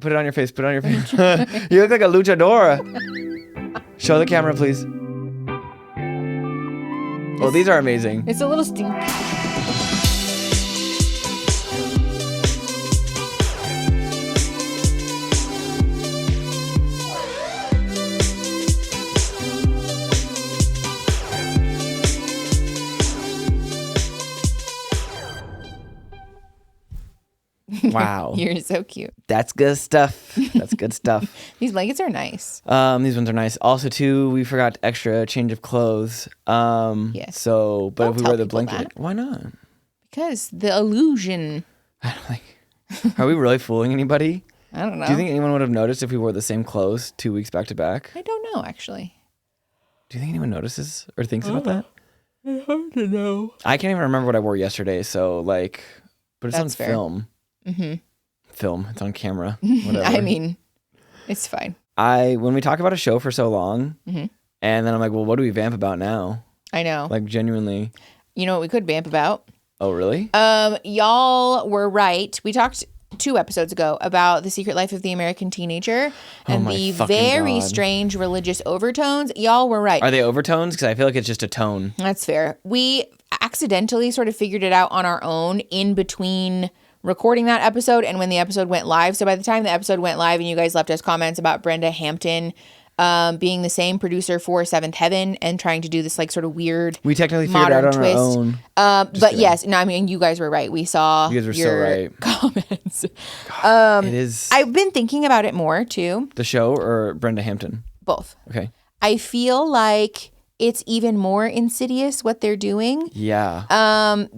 Put it on your face. Put it on your face. You look like a luchadora. Show the camera, please. Well, these are amazing. It's a little stinky. Wow. You're so cute. That's good stuff. That's good stuff. These blankets are nice. These ones are nice. Also, too, we forgot extra change of clothes. Yes. So, but Don't if we tell wear the people blanket, that. why not? Because the illusion. Are we really fooling anybody? I don't know. Do you think anyone would have noticed if we wore the same clothes 2 weeks back to back? I don't know, actually. Do you think anyone notices or thinks about that? It's hard to know. I can't even remember what I wore yesterday. So, like, but it's That's on fair. film. Mm-hmm. Film. It's on camera. Whatever. I mean, it's fine. When we talk about a show for so long, Mm-hmm. and then I'm like, well, what do we vamp about now? I know. Like, genuinely. You know what we could vamp about? Oh, really? Y'all were right. We talked 2 episodes ago about The Secret Life of the American Teenager and my the fucking very God. strange religious overtones. Y'all were right. Are they overtones? Because I feel like it's just a tone. That's fair. We accidentally sort of figured it out on our own in between recording that episode and when the episode went live. So by the time the episode went live and you guys left us comments about Brenda Hampton being the same producer for Seventh Heaven and trying to do this like sort of weird We technically figured it out on twist. our own. But kidding. yes, no, I mean, you guys were right. We saw You guys were so your right. comments. It is I've been thinking about it more too. the show or Brenda Hampton? Both. Okay. I feel like it's even more insidious what they're doing. Yeah.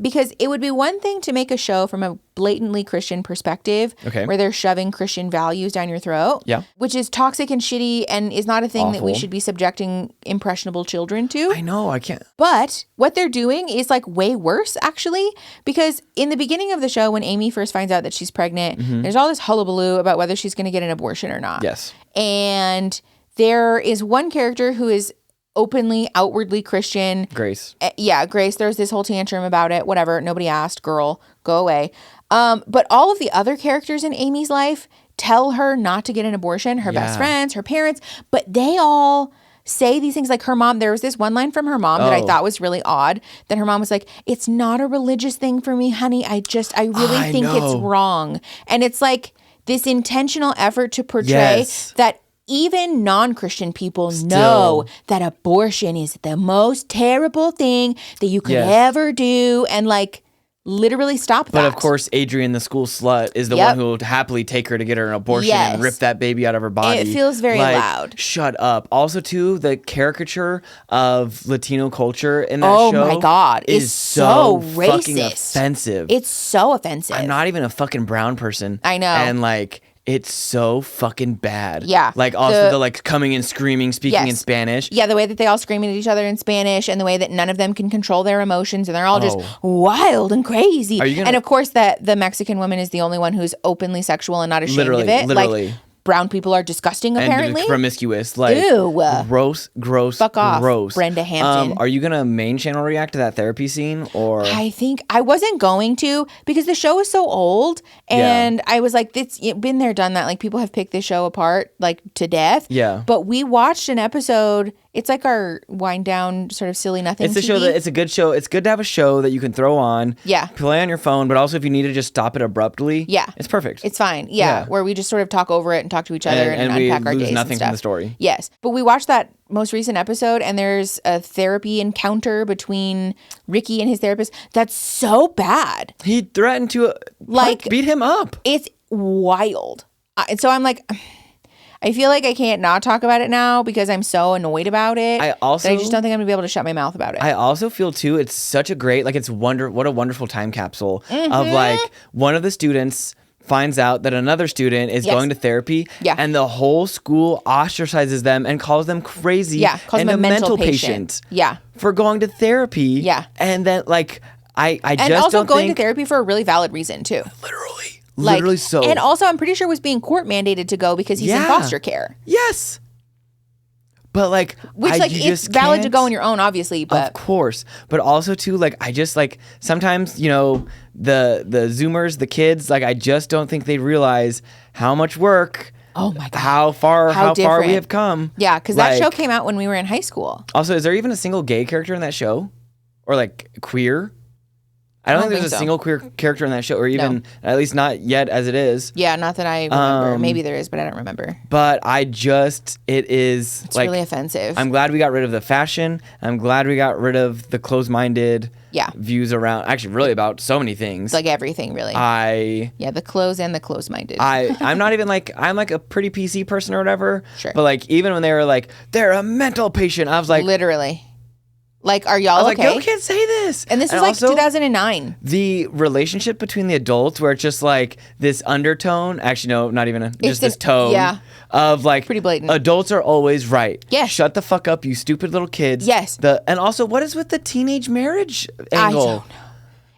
Because it would be one thing to make a show from a blatantly Christian perspective, Okay. where they're shoving Christian values down your throat, Yeah. which is toxic and shitty and is not a thing that we Awful. should be subjecting impressionable children to. I know. I can't. But what they're doing is like way worse, actually, because in the beginning of the show, when Amy first finds out that she's pregnant, there's all this hullabaloo about whether she's going to get an abortion or not. Yes. And there is one character who is openly, outwardly Christian. Grace. Yeah, Grace. There's this whole tantrum about it. Whatever. Nobody asked. Girl, go away. But all of the other characters in Amy's life tell her not to get an abortion. Her best Yeah. friends, her parents, but they all say these things. Like her mom, there was this one line from her mom that I thought was really odd. That her mom was like, "It's not a religious thing for me, honey. I really I think it's know. wrong." And it's like this intentional effort to portray Yes. that even non-Christian people know that abortion is the most terrible thing that you could Yes. ever do, and like literally stop that. But of course, Adrian, the school slut, is the Yep. one who will happily take her to get her an abortion Yes. and rip that baby out of her body. It feels very Like, loud. Shut up. Also, too, the caricature of Latino culture in that Oh show my God, is it's so fucking racist. offensive. It's so offensive. I'm not even a fucking brown person. I know. And like, it's so fucking bad. Yeah. Like also the like coming and screaming, speaking in Yes. Spanish. Yeah, the way that they all scream at each other in Spanish, and the way that none of them can control their emotions, and they're all just wild and crazy. Are you gonna- And of course, that the Mexican woman is the only one who's openly sexual and not ashamed of it. Literally. Like, brown people are disgusting, apparently. And promiscuous. Like, Ew. gross, Fuck off, gross. Brenda Hampton. Are you going to main channel react to that therapy scene? Or I think I wasn't going to, because the show is so old, and I was like, it's been there, done that. Like, people have picked this show apart like to death. Yeah. But we watched an episode. It's like our wind down sort of silly nothing. It's a TV. show it's a good show. It's good to have a show that you can throw on. Yeah. Play on your phone, but also if you need to just stop it abruptly. Yeah. It's perfect. It's fine. Yeah, Yeah. where we just sort of talk over it and talk to each other and we unpack our lose days nothing and stuff. from the story. Yes. But we watched that most recent episode, and there's a therapy encounter between Ricky and his therapist that's so bad. He threatened to Like- beat him up. It's wild. And so I'm like, I feel like I can't not talk about it now because I'm so annoyed about it. I also- that I just don't think I'm gonna be able to shut my mouth about it. I also feel too, it's such a great, like what a wonderful time capsule of like one of the students finds out that another student is Yes. going to therapy, Yeah. and the whole school ostracizes them and calls them crazy, Yeah, calls and them a mental patient, Yeah. for going to therapy, Yeah. and then like I And just also don't going think to therapy for a really valid reason too. literally so, And also I'm pretty sure was being court mandated to go because he's in Yeah. foster care. yes. But like, Which you it's just valid to can't- go on your own, obviously, but Of course, but also too, like, I just like sometimes the Zoomers, the kids, like I just don't think they realize how much work. Oh my God. How far we different. have come. Yeah, because that show came out when we were in high school. Also, is there even a single gay character in that show, or like queer? I don't think there's a so. single queer character in that show, or even at least not yet as it is. Yeah, not that I remember. Maybe there is, but I don't remember. But it's Really offensive. I'm glad we got rid of the fashion. I'm glad we got rid of the closed-minded views around, actually really about so many things. It's like everything, really. The clothes and the closed-minded. I'm not even like, I'm like a pretty PC person or whatever. Sure. But like, even when they were like, they're a mental patient, I was like, literally. Like, are y'all I was okay? like, you can't say this. And this was like also, 2009. The relationship between the adults, where it's just like this undertone. Actually, no, not even just this tone. Yeah. Of like, pretty blatant. Adults are always right. Yes. Shut the fuck up, you stupid little kids. Yes. And also, what is with the teenage marriage angle? I don't know.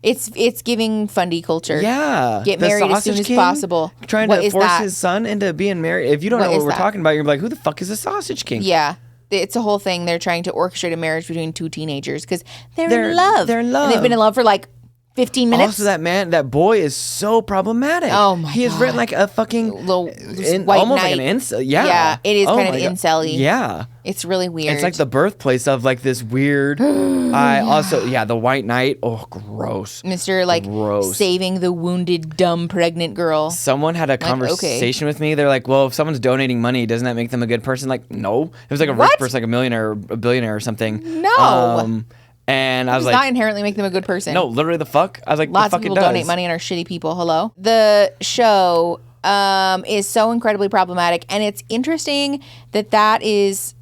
It's giving fundy culture. Yeah. Get The married as soon sausage as king possible. Trying What to is force that? his son into being married. If you don't What know what is we're that? talking about, you're like, who the fuck is a sausage king? Yeah. It's a whole thing. They're trying to orchestrate a marriage between two teenagers because they're in love. They're in love. And they've been in love for like 15 minutes. Also, that boy is so problematic. Oh my He is God. written like a fucking white almost knight. like an incel. Yeah, Yeah, it is kind of my God. incel-y. Yeah, It's really weird. it's like the birthplace of like this weird. I also the white knight. Oh, gross. Mr. like Gross. saving the wounded, dumb, pregnant girl. Someone had a conversation with me. They're like, "Well, if someone's donating money, doesn't that make them a good person?" Like, no. It was like a rich What? person, like a millionaire or a billionaire or something. No. And I was Does like, not inherently make them a good person. no, literally the fuck. I was like, Lots the fuck of people it does. donate money and are shitty people. Hello. The show is so incredibly problematic, and it's interesting that is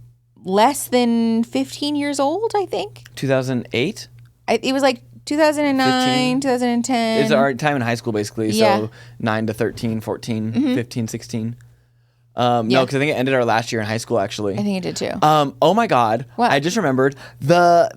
less than 15 years old. I think 2008. it was like 2009, 2010. It's our time in high school, basically. Yeah. So 9 to 13, 14, 15, 16. No, because I think it ended our last year in high school, actually. I think it did too. Oh my God! What? I just remembered the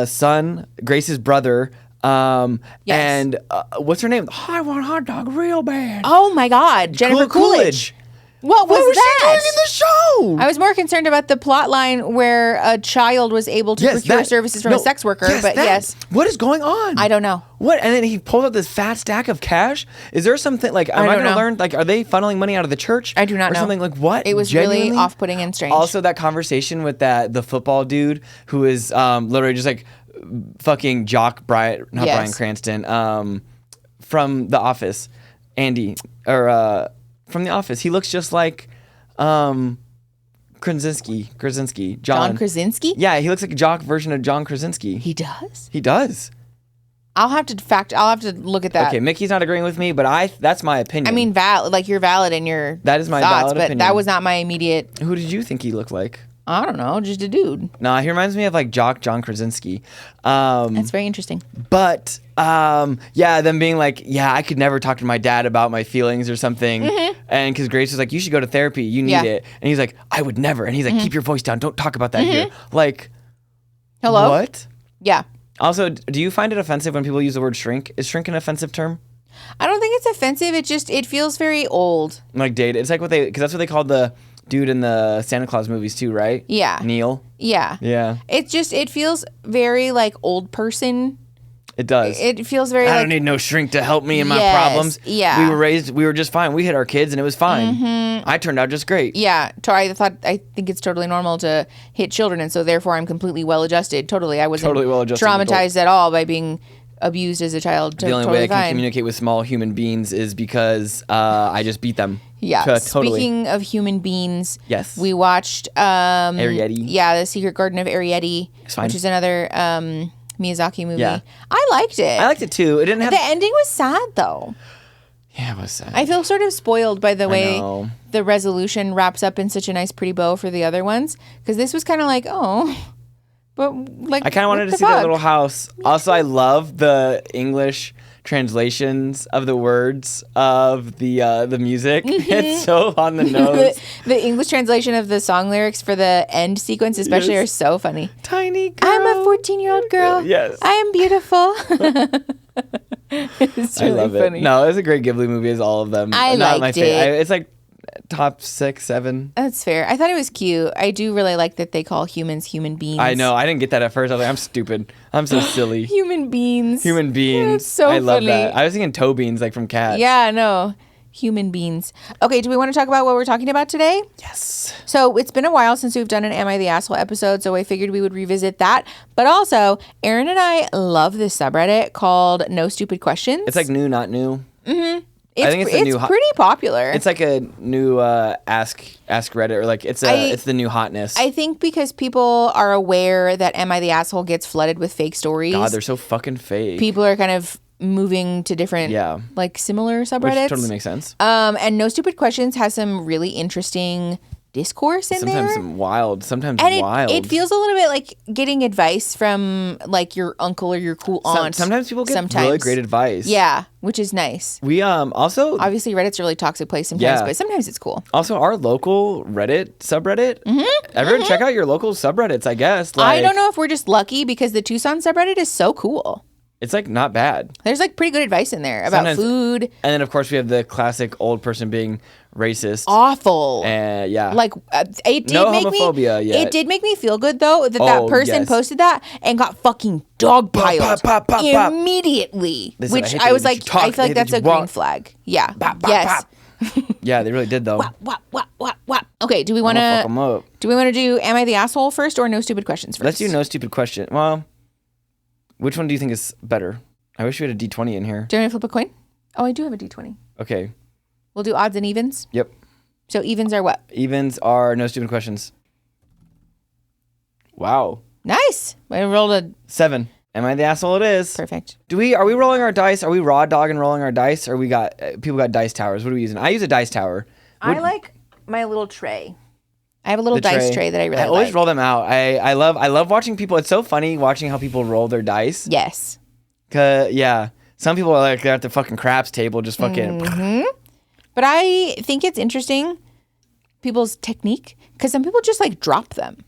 son, Grace's brother. Yes. And what's her name? Oh, I want a hot dog real bad. Oh my God, Jennifer Coolidge. What was she that? doing in the show? I was more concerned about the plot line where a child was able to procure services from a sex worker, but yes. What is going on? I don't know. What? And then he pulled out this fat stack of cash. Is there something like? Am I going to learn? Like, are they funneling money out of the church? I do not or know. Something like what? It was really off-putting and strange. Also, that conversation with the football dude who is literally just like fucking jock Brian, not Yes. Bryan Cranston, from The Office, Andy, or from The Office. He looks just like Krasinski, John Krasinski? Yeah, he looks like a jock version of John Krasinski. He does? He does. I'll have to look at that. Okay, Mickey's not agreeing with me, but that's my opinion. I mean, you're valid in your That is my thoughts, valid but opinion. that was not my immediate. Who did you think he looked like? I don't know, just a dude. Nah, he reminds me of like Jock John Krasinski. That's very interesting. But them being like, yeah, I could never talk to my dad about my feelings or something. And because Grace was like, you should go to therapy, you need it. And he's like, I would never. And he's like, keep your voice down, don't talk about that here. Like, Hello? what? Yeah. Also, do you find it offensive when people use the word shrink? Is shrink an offensive term? I don't think it's offensive. It feels very old. Like dated. It's like because that's what they called the dude in the Santa Claus movies too, right? Yeah. Neil. Yeah. Yeah. It feels very like old person. It does. It feels very I like. don't need no shrink to help me in my Yes, problems. yeah. We were just fine. We hit our kids and it was fine. I turned out just great. Yeah, I think it's totally normal to hit children, and so therefore I'm completely well adjusted. Totally, I wasn't Totally well-adjusted traumatized at all by being abused as a child. The only way I can communicate with small human beings is because I just beat them. Yeah. Totally. Speaking of human beings, Yes. we watched Arrietty. Yeah, The Secret Garden of Arrietty, fine. which is another Miyazaki movie. Yeah. I liked it. I liked it too. It didn't have. The ending was sad though. Yeah, it was sad. I feel sort of spoiled by the way know. the resolution wraps up in such a nice pretty bow for the other ones, because this was kind of like, oh, but like I kind of wanted to see that little house. Also, I love the English translations of the words of the music. It's so on the nose. The English translation of the song lyrics for the end sequence especially Yes. are so funny. Tiny girl. I'm a 14-year-old girl. Yes. I am beautiful. It's really I love funny. it. No, it's a great Ghibli movie, as all of them. I Not liked my it. It's like top 6, 7. That's fair. I thought it was cute. I do really like that they call humans human beings. I know. I didn't get that at first. I was like, I'm stupid. I'm so silly. Human beings. Human beings. That's so I love funny. that. I was thinking toe beans, like from Cats. Yeah, no. Human beings. Okay, do we want to talk about what we're talking about today? Yes. So it's been a while since we've done an Am I the Asshole episode, so I figured we would revisit that. But also, Aaron and I love this subreddit called No Stupid Questions. It's like new, not new. Mm-hmm. I think it's the new pretty popular. It's like a new ask Reddit, or like it's the new hotness. I think because people are aware that Am I the Asshole gets flooded with fake stories. God, they're so fucking fake. People are kind of moving to different, like similar subreddits. Which totally makes sense. And No Stupid Questions has some really interesting discourse in there. Sometimes some wild, sometimes and wild. It feels a little bit like getting advice from like your uncle or your cool aunt. Sometimes people get really great advice. Yeah, which is nice. We also obviously Reddit's a really toxic place sometimes, but sometimes it's cool. Also, our local Reddit subreddit. Everyone check out your local subreddits, I guess. Like, I don't know if we're just lucky because the Tucson subreddit is so cool. It's like not bad. There's like pretty good advice in there about food. And then of course we have the classic old person being racist. Awful. And like it did no make homophobia me, yet. It did make me feel good though that person posted that and got fucking dogpiled immediately. Listen, which I was like, I feel like that's a green flag. Yeah. Yes. Yeah, they really did though. What? Okay, do we want to do Am I the Asshole first or No Stupid Questions first? Let's do No Stupid Question. Well, which one do you think is better? I wish we had a D20 in here. Do you want to flip a coin? Oh, I do have a D20. Okay. We'll do odds and evens? Yep. So evens are what? Evens are No Stupid Questions. Wow. Nice. I rolled a 7. Am I the asshole? It is. Perfect. Are we rolling our dice? Are we raw dogging rolling our dice? Or we got people got dice towers? What are we using? I use a dice tower. I like my little tray. I have a little dice tray that I really like. I always roll them out. I love watching people. It's so funny watching how people roll their dice. Yes. Some people are like they're at the fucking craps table just fucking. Mm-hmm. But I think it's interesting people's technique because some people just like drop them.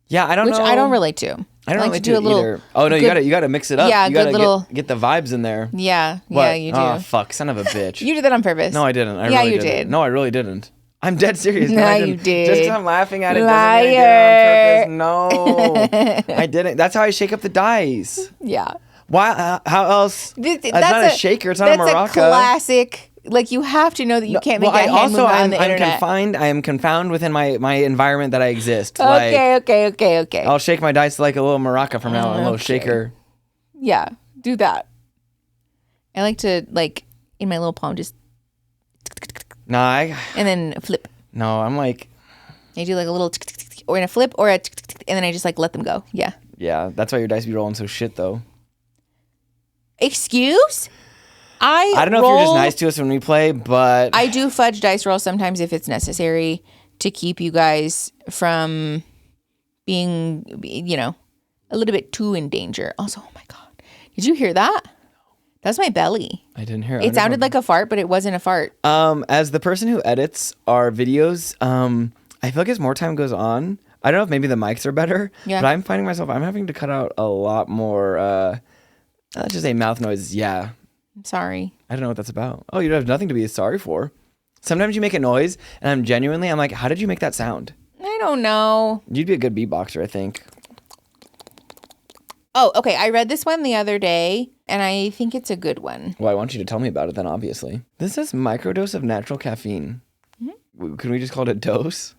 Yeah, I don't know. Which I don't relate to. I don't like to do it either. Oh no, you gotta mix it up. Yeah, you gotta get the vibes in there. Yeah, what? Yeah, you do. Oh fuck, son of a bitch. You did that on purpose. No, I didn't. You did. No, I really didn't. I'm dead serious. No, you did. Just because I'm laughing at it Liar. doesn't mean I did it on purpose. No, I didn't. That's how I shake up the dice. Yeah. Why? How else? That's not a shaker. It's not a maraca. That's a classic. Like you have to know that you can't make that hand movement on the internet. I am confined within my environment that I exist. Okay. I'll shake my dice like a little maraca from now on, a little shaker. Yeah, do that. I like to in my little palm just. And then flip. No, I'm like. I do like a little, or in a flip, or a, and then I just like let them go. Yeah. Yeah, that's why your dice be rolling so shit though. Excuse? I don't know if you're just nice to us when we play, but I do fudge dice rolls sometimes if it's necessary to keep you guys from being, a little bit too in danger. Also, oh my God, did you hear that? That's my belly. I didn't hear it. It sounded like a fart, but it wasn't a fart. As the person who edits our videos, I feel like as more time goes on, I don't know if maybe the mics are better, but I'm finding myself, I'm having to cut out a lot more, let's just say mouth noises. Yeah. I'm sorry. I don't know what that's about. Oh, you have nothing to be sorry for. Sometimes you make a noise, and I'm like, how did you make that sound? I don't know. You'd be a good beatboxer, I think. Oh, okay. I read this one the other day, and I think it's a good one. Well, I want you to tell me about it then, obviously. This says microdose of natural caffeine. Mm-hmm. Can we just call it a dose?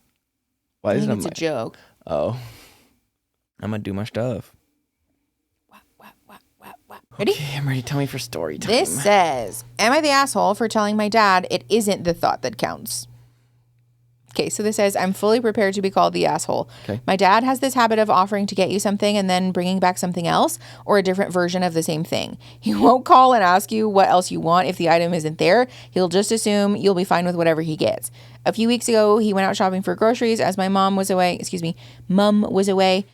Why isn't it's a joke. Oh. I'm going to do my stuff. Ready? Okay, I'm ready. Tell me for story time. This says, am I the asshole for telling my dad it isn't the thought that counts? Okay, so this says, I'm fully prepared to be called the asshole. Okay. My dad has this habit of offering to get you something and then bringing back something else or a different version of the same thing. He won't call and ask you what else you want if the item isn't there. He'll just assume you'll be fine with whatever he gets. A few weeks ago, he went out shopping for groceries as my mum was away.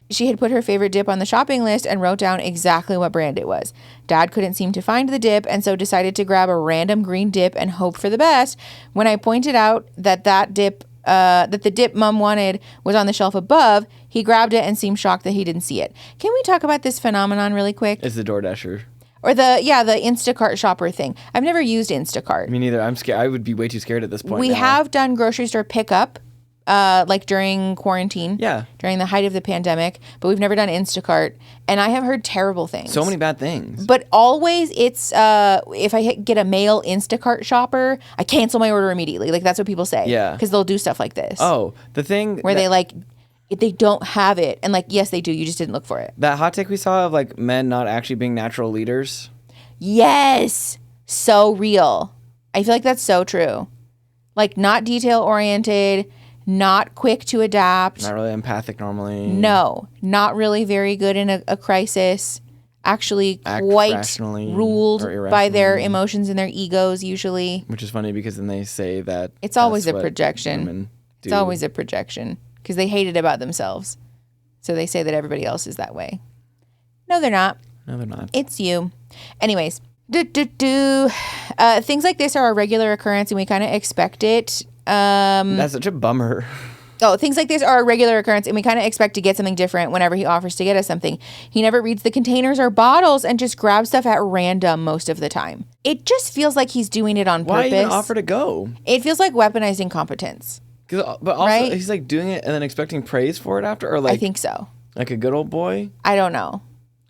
She had put her favorite dip on the shopping list and wrote down exactly what brand it was. Dad couldn't seem to find the dip and so decided to grab a random green dip and hope for the best. When I pointed out that the dip mum wanted was on the shelf above, he grabbed it and seemed shocked that he didn't see it. Can we talk about this phenomenon really quick? It's the DoorDasher. Or the Instacart shopper thing. I've never used Instacart. Me neither. I'm scared. I would be way too scared at this point. We have done grocery store pickup, like during quarantine. Yeah. During the height of the pandemic, but we've never done Instacart, and I have heard terrible things. So many bad things. But always it's if I get a male Instacart shopper, I cancel my order immediately. Like that's what people say. Yeah. Because they'll do stuff like this. Oh, the thing where they don't have it, and like yes they do. You just didn't look for it. That hot take we saw of like men not actually being natural leaders. Yes, so real. I feel like that's so true. Like not detail oriented. Not quick to adapt. Not really empathic normally. No, not really very good in a crisis. Actually quite ruled by their emotions and their egos usually. Which is funny because then they say that it's always a projection. It's always a projection because they hate it about themselves. So they say that everybody else is that way. No, they're not. No, they're not. It's you. Anyways, things like this are a regular occurrence and we kind of expect it. That's such a bummer. Oh, things like this are a regular occurrence, and we kind of expect to get something different whenever he offers to get us something. He never reads the containers or bottles and just grabs stuff at random most of the time. It just feels like he's doing it on purpose. Why even offer to go? It feels like weaponized incompetence. But also, right? He's like doing it and then expecting praise for it after? Or like, I think so. Like a good old boy? I don't know.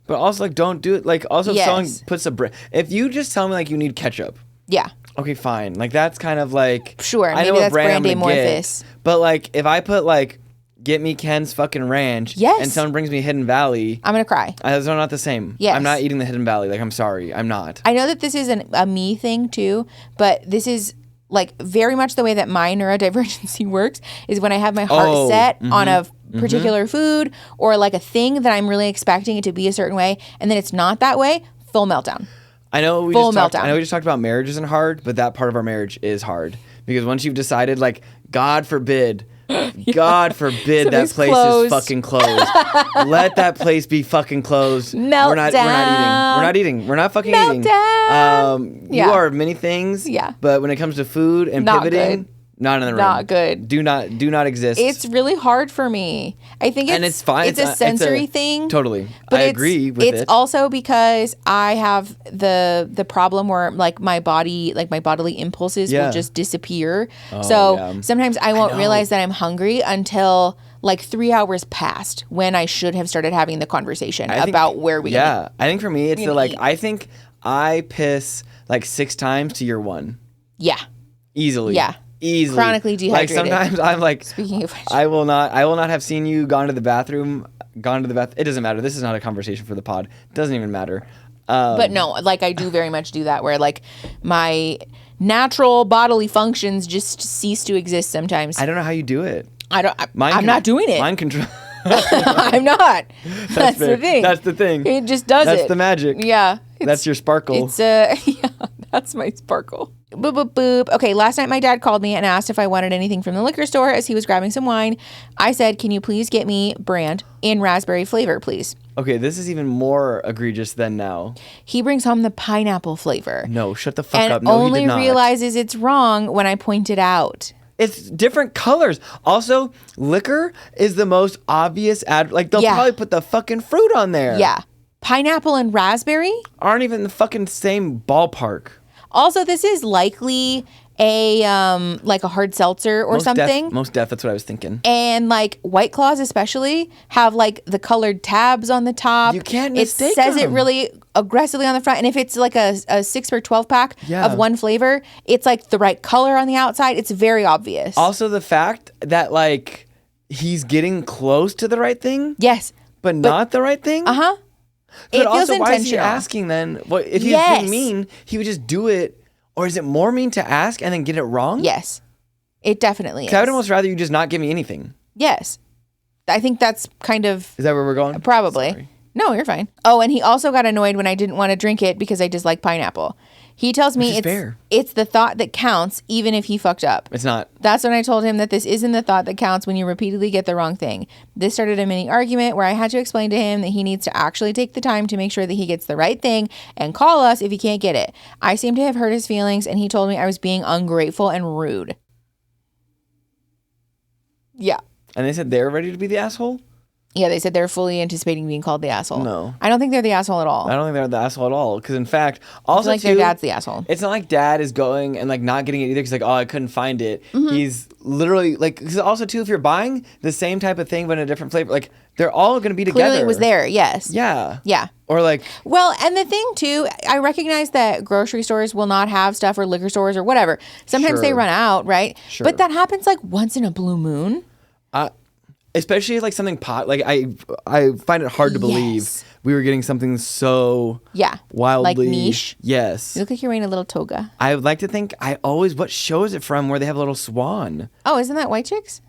But also, like, don't do it. Like, also, if someone puts if you just tell me, like, you need ketchup. Yeah. Okay, fine. Like, that's kind of like... Sure, I maybe know that's brand I'm gonna amorphous. get, but, like, if I put, like, get me Ken's fucking ranch... Yes. And someone brings me Hidden Valley... I'm going to cry. Those are not the same. Yes. I'm not eating the Hidden Valley. Like, I'm sorry. I'm not. I know that this is a me thing, too, but this is... like very much the way that my neurodivergency works is when I have my heart set on a particular food or like a thing that I'm really expecting it to be a certain way, and then it's not that way, full meltdown. I know we just talked about marriage isn't hard, but that part of our marriage is hard because once you've decided, like, God forbid God forbid that place is fucking closed. Let that place be fucking closed. Meltdown. We're not eating. We're not fucking eating. You are many things. Yeah. But when it comes to food and not pivoting, good. Not in the room. Not good. Do not exist. It's really hard for me. I think it's fine. It's a sensory thing. Totally. But I agree with it. It's also because I have the problem where like my bodily impulses will just disappear. Sometimes I won't realize that I'm hungry until like 3 hours passed when I should have started having the conversation about where we eat. I think for me it's I think I piss like 6 times to your 1. Yeah. Easily. Yeah. Easily. Chronically dehydrated. Like sometimes I'm like, speaking of which, I will not have seen you gone to the bathroom. It doesn't matter. This is not a conversation for the pod. It doesn't even matter. But no, like I do very much do that where like my natural bodily functions just cease to exist sometimes. I don't know how you do it. I'm not doing it. Mind control. I'm not. That's the thing. That's the thing. It just does it. That's the magic. Yeah. That's your sparkle. It's that's my sparkle. Boop, boop, boop. Okay, last night my dad called me and asked if I wanted anything from the liquor store as he was grabbing some wine. I said, can you please get me brand in raspberry flavor, please? Okay, this is even more egregious than now. He brings home the pineapple flavor. No, shut the fuck up. And No, only he did not. realizes it's wrong when I point it out. It's different colors. Also, liquor is the most obvious they'll probably put the fucking fruit on there. Yeah. Pineapple and raspberry aren't even the fucking same ballpark. Also, this is likely a like a hard seltzer or something. Most deaf, that's what I was thinking. And like White Claws especially have like the colored tabs on the top. You can't mistake It says them. it really aggressively on the front. And if it's like a 6 or 12 pack of one flavor, it's like the right color on the outside. It's very obvious. Also, the fact that like he's getting close to the right thing. Yes. But not the right thing. Uh-huh. But it feels also, intentional. why is he asking then? Well, if he was being mean, he would just do it. Or is it more mean to ask and then get it wrong? Yes. It definitely is. I would almost rather you just not give me anything. Yes. I think that's kind of... Is that where we're going? Probably. Sorry. No, you're fine. Oh, and he also got annoyed when I didn't want to drink it because I dislike pineapple. He tells me it's the thought that counts, even if he fucked up. It's not. That's when I told him that this isn't the thought that counts when you repeatedly get the wrong thing. This started a mini argument where I had to explain to him that he needs to actually take the time to make sure that he gets the right thing and call us if he can't get it. I seem to have hurt his feelings, and he told me I was being ungrateful and rude. Yeah. And they said they're ready to be the asshole? Yeah, they said they're fully anticipating being called the asshole. No. I don't think they're the asshole at all. I don't think they're the asshole at all. Because in fact, also like their dad's the asshole. It's not like dad is going and like not getting it either because like, oh, I couldn't find it. He's literally like, because also too, if you're buying the same type of thing but in a different flavor, like they're all going to be together. Clearly it was there, yes. Yeah. Yeah. Or like. Well, and the thing too, I recognize that grocery stores will not have stuff, or liquor stores or whatever. Sometimes they run out, right? Sure. But that happens like once in a blue moon. Especially if like something like I find it hard to believe we were getting something so wildly like niche. Yes. You look like you're wearing a little toga. I would like to think what show is it from where they have a little swan? Oh, isn't that White Chicks?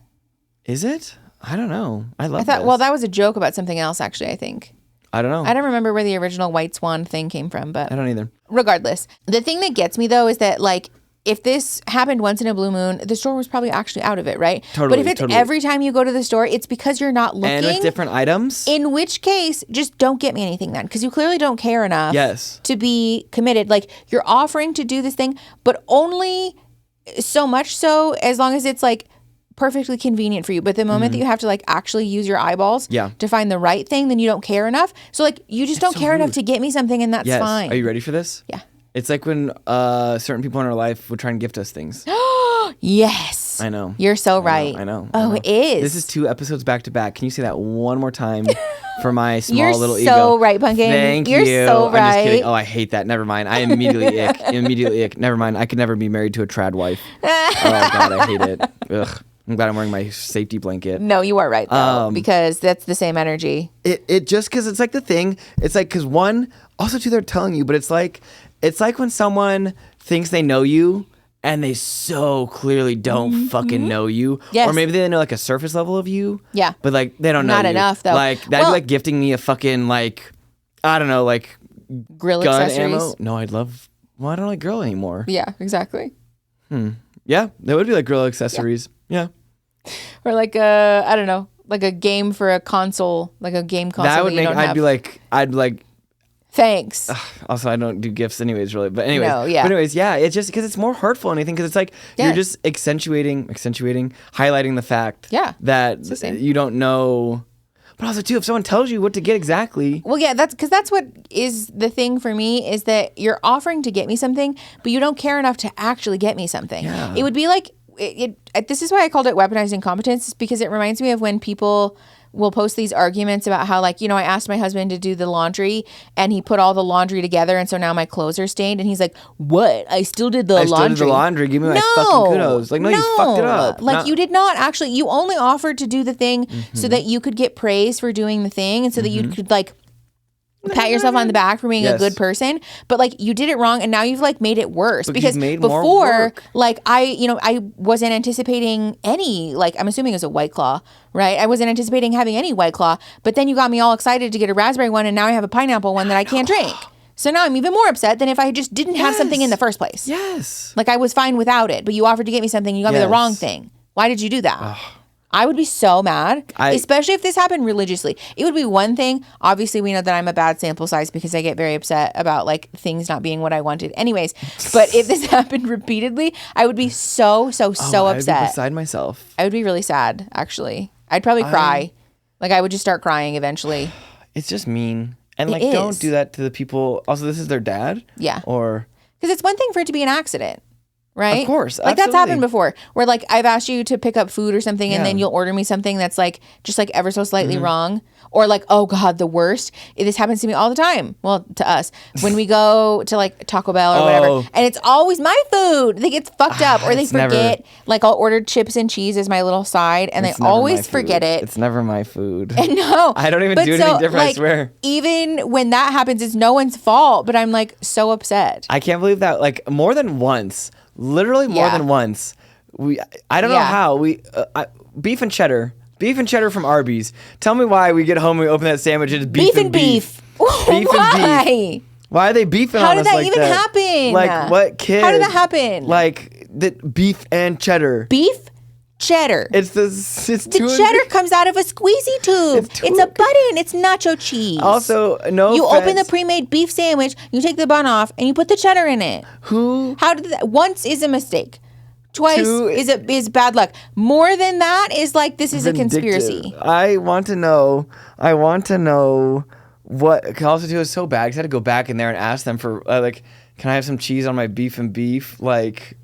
Is it? I don't know. I thought this. Well, that was a joke about something else actually, I think. I don't know. I don't remember where the original White Swan thing came from, but I don't either. Regardless, the thing that gets me though is that like if this happened once in a blue moon, the store was probably actually out of it, right? Totally. But if it's every time you go to the store, it's because you're not looking. And with different items. In which case, just don't get me anything then, because you clearly don't care enough to be committed. Like you're offering to do this thing, but only so much so as long as it's like perfectly convenient for you. But the moment that you have to like actually use your eyeballs to find the right thing, then you don't care enough. So like you just don't care enough to get me something, and that's fine. Are you ready for this? Yeah. It's like when certain people in our life would try and gift us things. Yes. I know. You're so right. I know. Oh, it is. This is 2 episodes back to back. Can you say that one more time for my small little ego? You're so right, Pumpkin. Thank you. You're so right. I'm just kidding. Oh, I hate that. Never mind. I immediately ick. Immediately ick. Never mind. I could never be married to a trad wife. Oh, God. I hate it. Ugh. I'm glad I'm wearing my safety blanket. No, you are right, though, because that's the same energy. It just because it's like the thing. It's like, because one, also two, they're telling you, but it's like when someone thinks they know you and they so clearly don't fucking know you. Yes. Or maybe they know like a surface level of you. Yeah. But like they don't know Not you. enough, though. Like that'd be like gifting me a fucking like, I don't know, like grill gun accessories. ammo. No, I don't like grill anymore. Yeah, exactly. Yeah, that would be like grill accessories. Yeah. Or like I don't know, like a game for a console, like a game console. That would make, I'd be like, thanks. Also, I don't do gifts anyways, really. But anyways, No, yeah. But anyways, yeah, it's just because it's more hurtful than anything. Because it's like you're just accentuating, highlighting the fact that you don't know. But also too, if someone tells you what to get exactly. Well, yeah, that's what is the thing for me, is that you're offering to get me something, but you don't care enough to actually get me something. Yeah. It would be like this is why I called it weaponized incompetence, because it reminds me of when people will post these arguments about how, like, you know, I asked my husband to do the laundry and he put all the laundry together and so now my clothes are stained, and he's like, what? I still did the laundry. I still did the laundry. Give me my fucking kudos. Like, no, you fucked it up. Like, you did not actually. You only offered to do the thing so that you could get praise for doing the thing, and so that you could like pat yourself on the back for being a good person. But like, you did it wrong, and now you've like made it worse. But because before, like, I wasn't anticipating any, like, I'm assuming it was a White Claw, right? I wasn't anticipating having any White Claw, but then you got me all excited to get a raspberry one, and now I have a pineapple one that I can't drink. So now I'm even more upset than if I just didn't have something in the first place. Yes. Like, I was fine without it, but you offered to get me something, you got me the wrong thing. Why did you do that? I would be so mad, especially if this happened religiously. It would be one thing. Obviously, we know that I'm a bad sample size because I get very upset about like things not being what I wanted. Anyways, but if this happened repeatedly, I would be so upset. I'd be beside myself. I would be really sad, actually. I'd probably cry. Like, I would just start crying eventually. It's just mean. And like, don't do that to the people. Also, this is their dad? Yeah. Or... Because it's one thing for it to be an accident. Right? Of course. Like, that's happened before, where like I've asked you to pick up food or something, and then you'll order me something that's like just like ever so slightly wrong. Or like, oh God, the worst. This happens to me all the time. Well, to us, when we go to like Taco Bell or whatever, and it's always my food. They get fucked up, or they forget. Like, I'll order chips and cheese as my little side, and they always forget it. It's never my food. And no, I don't even do anything different. Like, I swear. Even when that happens, it's no one's fault. But I'm like so upset. I can't believe that. Like, more than once. Literally more than once. I don't know how beef and cheddar from Arby's. Tell me why we get home and we open that sandwich and it's beef and beef. Why? And beef. Why are they beefing on us like that? How did that even happen? Like, what kid? How did that happen? Like, beef and cheddar. Beef, cheddar. The cheddar comes out of a squeezy tube. It's a button. It's nacho cheese. Also, you open the pre-made beef sandwich, you take the bun off, and you put the cheddar in it. How did that? Once is a mistake. Twice is bad luck. More than that is like, this is vindictive. A conspiracy. I want to know what. Also, too, is so bad because I had to go back in there and ask them for like, can I have some cheese on my beef and beef? Like,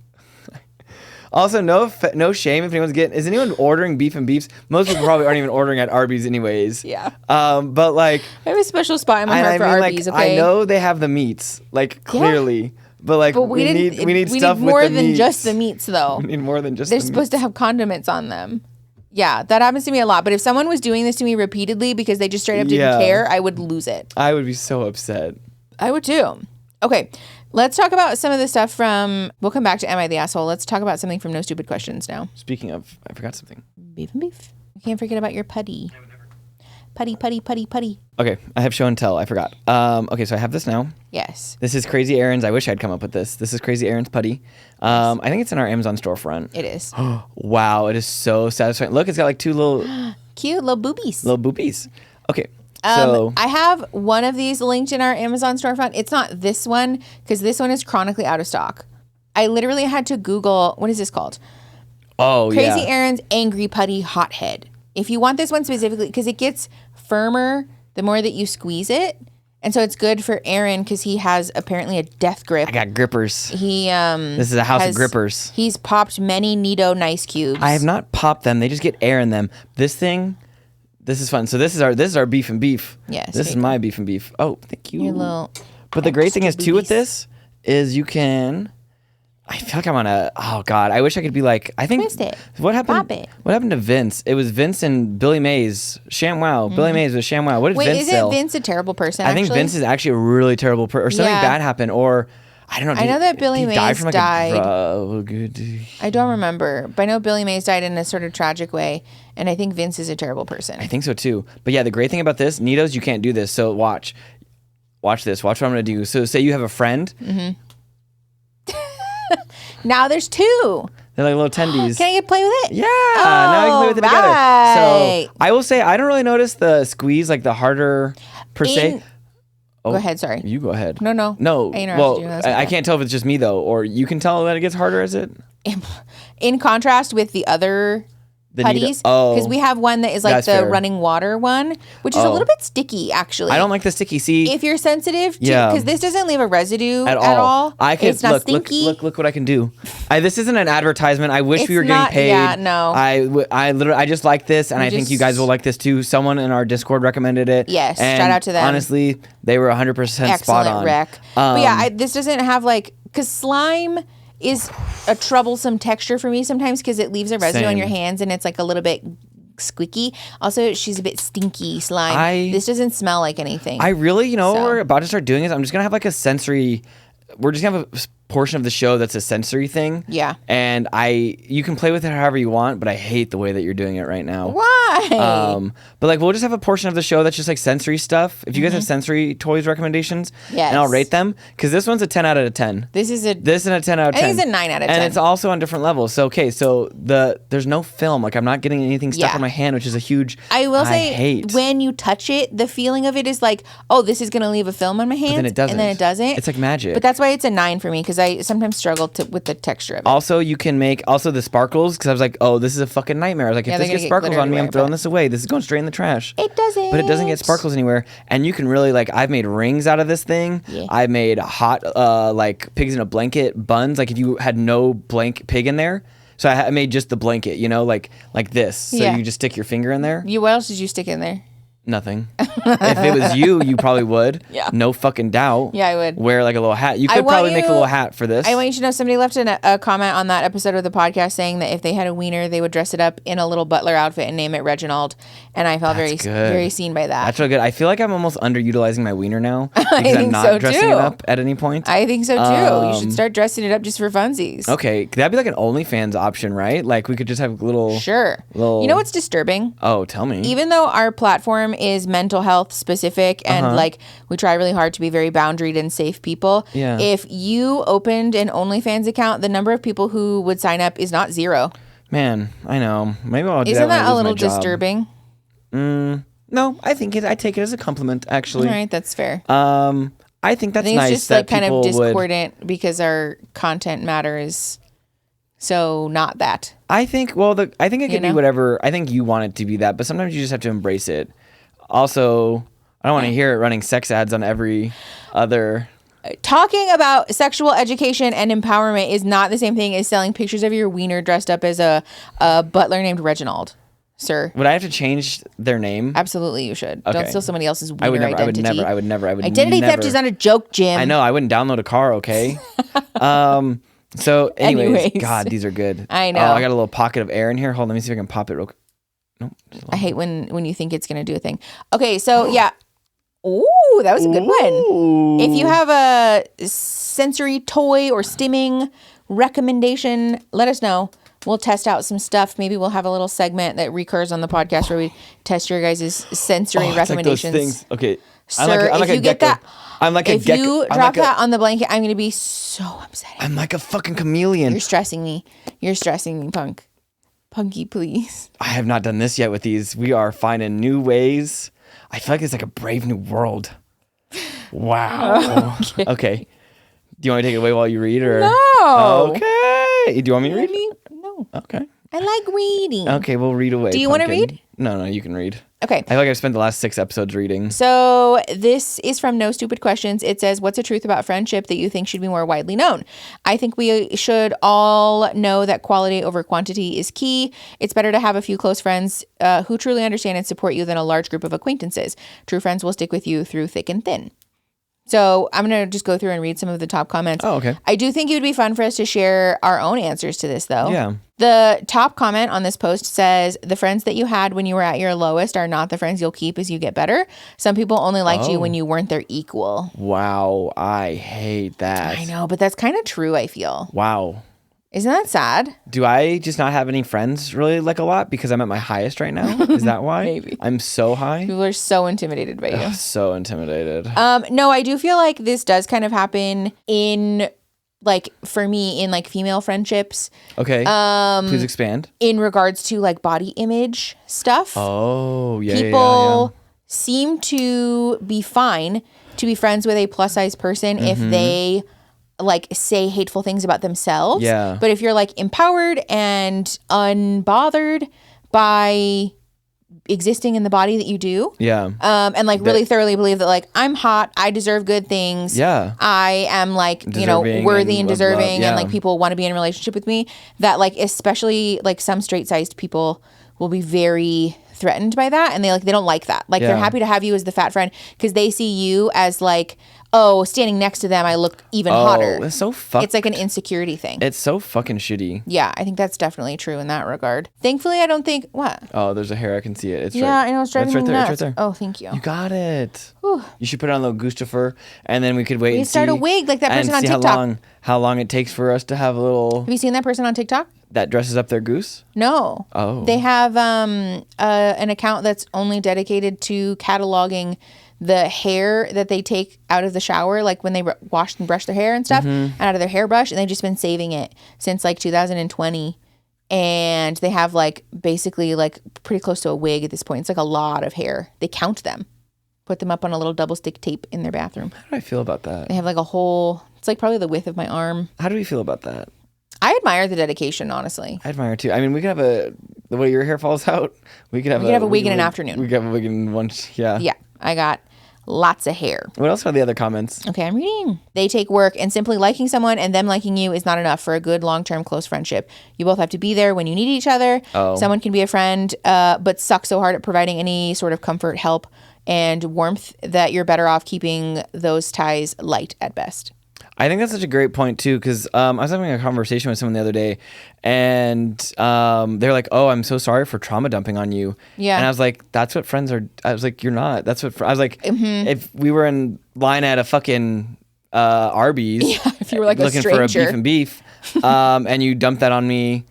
also no shame if anyone's is anyone ordering beef and beefs? Most people probably aren't even ordering at Arby's anyways. Yeah. But like, I have a special spot in my heart for Arby's. Like, Okay. I know they have the meats, like clearly. But like, we need stuff more with the than meats. just the meats, though. We need more than just. They're supposed to have condiments on them. Yeah, that happens to me a lot. But if someone was doing this to me repeatedly because they just straight up didn't care, I would lose it. I would be so upset. I would too. Okay, let's talk about some of the stuff from. We'll come back to Am I the Asshole? Let's talk about something from No Stupid Questions now. Speaking of, I forgot something. Beef and beef. You can't forget about your putty. Putty. Okay, I have show and tell. I forgot. Okay, so I have this now. Yes. This is Crazy Aaron's. I wish I'd come up with this. This is Crazy Aaron's putty. I think it's in our Amazon storefront. It is. Wow, it is so satisfying. Look, it's got like two cute little boobies. Okay. So I have one of these linked in our Amazon storefront. It's not this one because this one is chronically out of stock. I literally had to Google, what is this called? Oh, Crazy Aaron's Angry Putty Hothead. If you want this one specifically, because it gets firmer the more that you squeeze it. And so it's good for Aaron because he has apparently a death grip. I got grippers. This is a house of grippers. He's popped many Nido Nice Cubes. I have not popped them. They just get air in them. This is fun. So this is our beef and beef. Yes. This is my beef and beef. Oh, thank you. Your little. But the great thing is too with this is you can. I feel like I'm on a. Oh God! I wish I could be like. I think. Twist it. What happened? Pop it. What happened to Vince? It was Vince and Billy Mays. ShamWow. Billy Mays was ShamWow. What did Wait, Vince sell? Isn't Vince a terrible person? I think Vince is actually a really terrible person, or something bad happened, or I don't know. I know that Billy Mays died from like died. a drug. I don't remember, but I know Billy Mays died in a sort of tragic way, and I think Vince is a terrible person. I think so too. But yeah, the great thing about this, Nitos, you can't do this. So watch this. Watch what I'm gonna do. So say you have a friend. Mm-hmm. Now there's two. They're like little tendies. Can I play with it? Yeah. Now we can play with it together. Right. So I will say I don't really notice the squeeze, like the harder per se. Go ahead. Sorry. You go ahead. No. I interrupted you. I can't tell if it's just me though, or you can tell that it gets harder, is it? In contrast with the other putties, because we have one that is like the running water one, which is a little bit sticky actually. I don't like the sticky. See, if you're sensitive to, because this doesn't leave a residue at all. It's not stinky. Look what I can do. This isn't an advertisement. I wish we were getting paid. Yeah, no. I just like this, and I think you guys will like this too. Someone in our Discord recommended it. Yes, and shout out to them. Honestly, they were 100% spot on. Excellent rec. But yeah, this doesn't have because slime is a troublesome texture for me sometimes because it leaves a residue on your hands and it's like a little bit squeaky. Also, she's a bit stinky slime. This doesn't smell like anything. I really, what we're about to start doing is I'm just going to have like a sensory, we're just going to have a portion of the show that's a sensory thing. Yeah. And you can play with it however you want, but I hate the way that you're doing it right now. Why? But like we'll just have a portion of the show that's just like sensory stuff. If you guys have sensory toys recommendations, and I'll rate them because this one's a 10 out of 10. This is a 10 out of 10. I think it's a 9 out of 10. And it's also on different levels. So there's no film. Like I'm not getting anything stuck on my hand, which is a huge. I will say hate. When you touch it, the feeling of it is like, oh, this is gonna leave a film on my hand. But then it doesn't. It's like magic. But that's why it's a 9 for me because I sometimes struggle with the texture of it. Also, you can make the sparkles because I was like, oh, this is a fucking nightmare. I was like, if this gets sparkles on me, I'm throwing this away. This is going straight in the trash. It doesn't. But it doesn't get sparkles anywhere. And you can really I've made rings out of this thing. Yeah. I made hot pigs in a blanket buns. Like if you had no blank pig in there. So I made just the blanket, like this. So you just stick your finger in there. What else did you stick in there? Nothing. If it was you probably would. Yeah. No fucking doubt. Yeah, I would. Wear like a little hat. You could probably make a little hat for this. I want you to know somebody left a comment on that episode of the podcast saying that if they had a wiener, they would dress it up in a little butler outfit and name it Reginald. And I felt very seen by that. That's real good. I feel like I'm almost underutilizing my wiener now because I'm not dressing it up at any point. I think so too. You should start dressing it up just for funsies. Okay. That'd be like an OnlyFans option, right? Like we could just have little... Sure. You know what's disturbing? Oh, tell me. Even though our platform is mental health specific and we try really hard to be very boundaried and safe people. Yeah. If you opened an OnlyFans account, the number of people who would sign up is not 0. Man, I know. Maybe I'll do Isn't that a little disturbing? No, I take it as a compliment, actually. All right, that's fair. I think that's nice. It's just that kind of people discordant because our content matters So not that. I think I think it can be whatever. I think you want it to be that, but sometimes you just have to embrace it. Also, I don't want to hear it running sex ads on every other. Talking about sexual education and empowerment is not the same thing as selling pictures of your wiener dressed up as a butler named Reginald, sir. Would I have to change their name? Absolutely, you should. Okay. Don't steal somebody else's wiener identity. I would never. Identity theft is not a joke, Jim. I know. I wouldn't download a car, okay? So anyways, God, these are good. I know. Oh, I got a little pocket of air in here. Hold on, let me see if I can pop it real quick. Nope. I hate when you think it's going to do a thing. Okay, so yeah. Ooh, that was a good one. If you have a sensory toy or stimming recommendation, let us know. We'll test out some stuff. Maybe we'll have a little segment that recurs on the podcast where we test your guys' sensory recommendations. Like those things. Okay. Sir, I'm like if you get that, I'm like a if gecko. you drop that on the blanket, I'm going to be so upset. I'm like a fucking chameleon. You're stressing me. You're stressing me, punk. Punky, please. I have not done this yet with these. We are finding new ways. I feel like it's like a brave new world. Wow. Okay. Do you want me to take it away while you read? Or No. Okay. Do you want me to read? No. Okay. I like reading. Okay, we'll read away. Do you want to read? No, you can read. Okay. I feel like I've spent the last 6 episodes reading. So this is from No Stupid Questions. It says, what's a truth about friendship that you think should be more widely known? I think we should all know that quality over quantity is key. It's better to have a few close friends who truly understand and support you than a large group of acquaintances. True friends will stick with you through thick and thin. So I'm going to just go through and read some of the top comments. Oh, okay. I do think it would be fun for us to share our own answers to this, though. Yeah. The top comment on this post says, the friends that you had when you were at your lowest are not the friends you'll keep as you get better. Some people only liked you when you weren't their equal. Wow. I hate that. I know, but that's kind of true, I feel. Wow. Isn't that sad? Do I just not have any friends really like a lot because I'm at my highest right now? Is that why? Maybe. I'm so high. People are so intimidated by you. So intimidated. No, I do feel like this does kind of happen in, like, for me, in like female friendships. Okay. Please expand. In regards to like body image stuff. Oh, yeah. People seem to be fine to be friends with a plus size person if they like say hateful things about themselves. Yeah. But if you're like empowered and unbothered by existing in the body that you do. Yeah. And like really thoroughly believe that like I'm hot, I deserve good things. Yeah. I am like, worthy and deserving and like people want to be in a relationship with me, that like especially like some straight sized people will be very threatened by that, and they don't like that. Like they're happy to have you as the fat friend because they see you as like, oh, standing next to them I look even hotter. It's so fucked. It's like an insecurity thing. It's so fucking shitty. Yeah, I think that's definitely true in that regard. Thankfully, I don't think what. Oh, there's a hair. I can see it. It's I know it's driving me nuts. It's right there. Oh, thank you. You got it. Whew. You should put it on a little Gustafer, and then we could wait and start a wig like that person on TikTok. How long it takes for us to have a little. Have you seen that person on TikTok? That dresses up their goose? No. Oh. They have an account that's only dedicated to cataloging the hair that they take out of the shower, like when they wash and brush their hair and stuff, and out of their hairbrush, and they've just been saving it since like 2020. And they have like basically like pretty close to a wig at this point. It's like a lot of hair. They count them, put them up on a little double stick tape in their bathroom. How do I feel about that? They have like a whole, it's like probably the width of my arm. How do we feel about that? I admire the dedication, honestly. I admire too. I mean, we could have the way your hair falls out. We could have a wig in an afternoon. We could have a wig in one. Yeah. Yeah. I got lots of hair. What else are the other comments? Okay, I'm reading. They take work, and simply liking someone and them liking you is not enough for a good long-term close friendship. You both have to be there when you need each other. Oh. Someone can be a friend, but suck so hard at providing any sort of comfort, help, and warmth that you're better off keeping those ties light at best. I think that's such a great point too, because I was having a conversation with someone the other day, and they're like, "Oh, I'm so sorry for trauma dumping on you." Yeah, and I was like, "That's what friends are." I was like, "You're not." That's what I was like. If we were in line at a fucking Arby's, if you were like looking a stranger for a beef and beef, and you dumped that on me.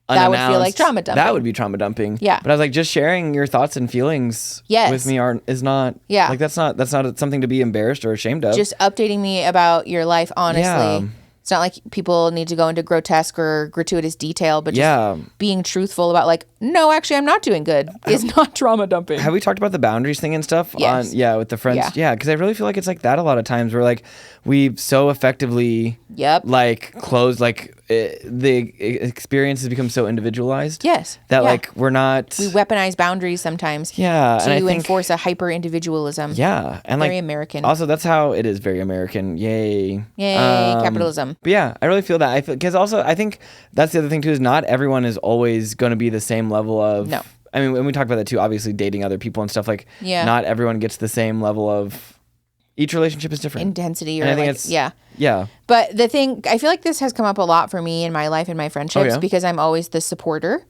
That would feel like trauma dumping. That would be trauma dumping. Yeah. But I was like, just sharing your thoughts and feelings with me is not. Yeah. Like that's not something to be embarrassed or ashamed of. Just updating me about your life, honestly. Yeah. It's not like people need to go into grotesque or gratuitous detail, but just being truthful about like, no, actually, I'm not doing good is not trauma dumping. Have we talked about the boundaries thing and stuff? Yes. With the friends. Yeah, because I really feel like it's like that a lot of times where like we so effectively like close, like the experience has become so individualized. Yes. That like we're not. We weaponize boundaries sometimes. Yeah, to and I think, enforce a hyper individualism. Yeah, and very like American. Also, that's how it is. Very American. Yay. Capitalism. But yeah, I really feel that. I feel because also I think that's the other thing too is not everyone is always going to be the same level of. No. I mean, when we talk about that too, obviously dating other people and stuff like. Yeah. Not everyone gets the same level of. Each relationship is different. Intensity or and I think like, it's, yeah. Yeah. But the thing, I feel like this has come up a lot for me in my life and my friendships because I'm always the supporter.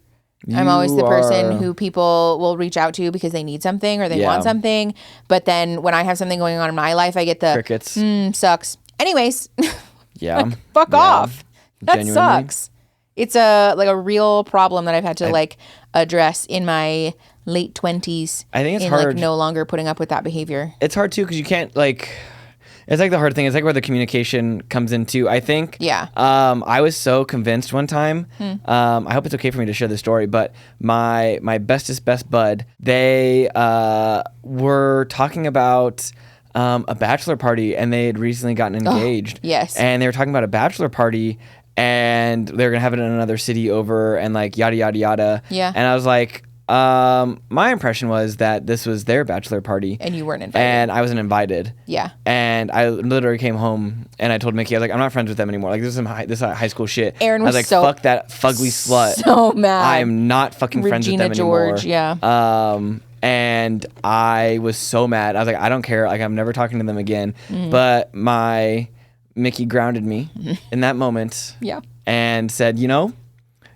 I'm always the person who people will reach out to because they need something or they want something. But then when I have something going on in my life, I get the crickets. Sucks. Anyways. Yeah. Like, fuck off. That Genuinely. sucks. It's a real problem that I've had to address in my late 20s. I think it's hard. Like no longer putting up with that behavior. It's hard too because you can't like. It's like the hard thing. It's like where the communication comes into. I think. Yeah. I was so convinced one time. I hope it's okay for me to share this story, but my best bud, they were talking about a bachelor party, and they had recently gotten engaged. Yes. And they were talking about a bachelor party, and they were gonna have it in another city over, and like yada yada yada. Yeah. And I was like. My impression was that this was their bachelor party. And you weren't invited. And I wasn't invited. Yeah. And I literally came home and I told Mickey, I was like, I'm not friends with them anymore. Like, this is high school shit. Aaron I was like, so fuck that fugly slut. So mad. I am not fucking friends with them anymore. George, yeah. And I was so mad. I was like, I don't care. Like, I'm never talking to them again. But my Mickey grounded me in that moment. Yeah. And said,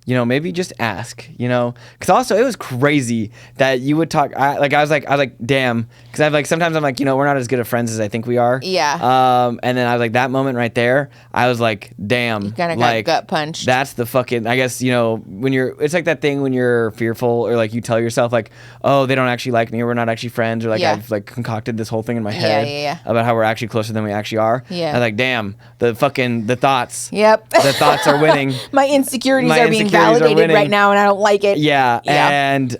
maybe just ask, because also it was crazy that you would talk. I was like, damn, because I've like sometimes I'm like, we're not as good of friends as I think we are. Yeah. And then I was like, that moment right there, I was like, damn, You kind of like, got gut punched. That's the fucking. I guess when it's like that thing when you're fearful or like you tell yourself like, oh, they don't actually like me or we're not actually friends or like I've like concocted this whole thing in my head about how we're actually closer than we actually are. Yeah. I was like, damn, the thoughts. Yep. The thoughts are winning. My insecurities are being validated right now, and I don't like it. Yeah. And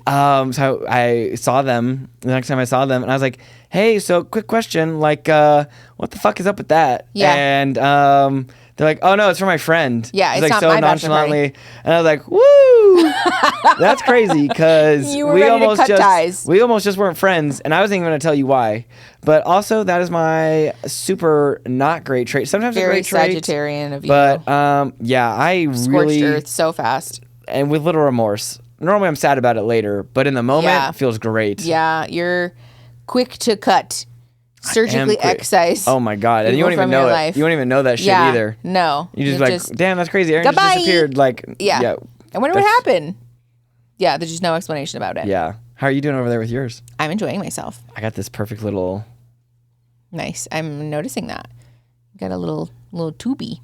so I saw them the next time I saw them, and I was like, hey, so quick question, like, what the fuck is up with that? Yeah. And they're like, oh no, it's for my friend. Yeah, it's like not so my bachelor nonchalantly, and I was like, woo, that's crazy because we almost just weren't friends, and I wasn't even gonna tell you why. But also, that is my super not great trait. Sometimes very a great trait, Sagittarian of you. but I Scorched really earth so fast. And with little remorse. Normally I'm sad about it later, but in the moment it feels great. Yeah, you're quick to cut, surgically excise. Oh my god! And you don't even know it. Life. You don't even know that shit either. No, you just damn, that's crazy. Aaron just disappeared. Like, yeah. I wonder what happened. Yeah, there's just no explanation about it. Yeah. How are you doing over there with yours? I'm enjoying myself. I got this perfect little. Nice. I'm noticing that. Got a little tubey.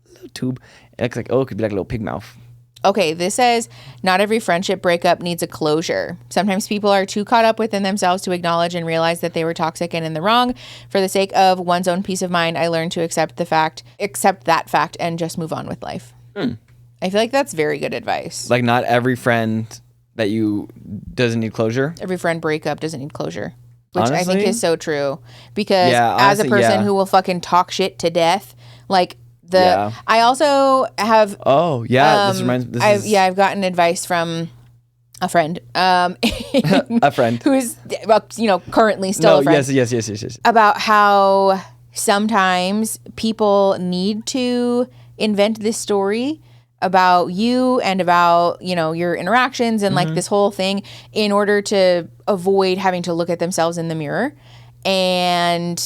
Little tube. It looks like it could be like a little pig mouth. Okay, this says, not every friendship breakup needs a closure. Sometimes people are too caught up within themselves to acknowledge and realize that they were toxic and in the wrong. For the sake of one's own peace of mind, I learned to accept that fact, and just move on with life. I feel like that's very good advice. Like, not every friend that you doesn't need closure. Every friend breakup doesn't need closure, which Honestly? I think is so true. Because as a person who will fucking talk shit to death, like, I also have. Oh yeah, I've gotten advice from a friend, a friend who is currently still a friend. Yes. About how sometimes people need to invent this story about you and about your interactions and like this whole thing in order to avoid having to look at themselves in the mirror. And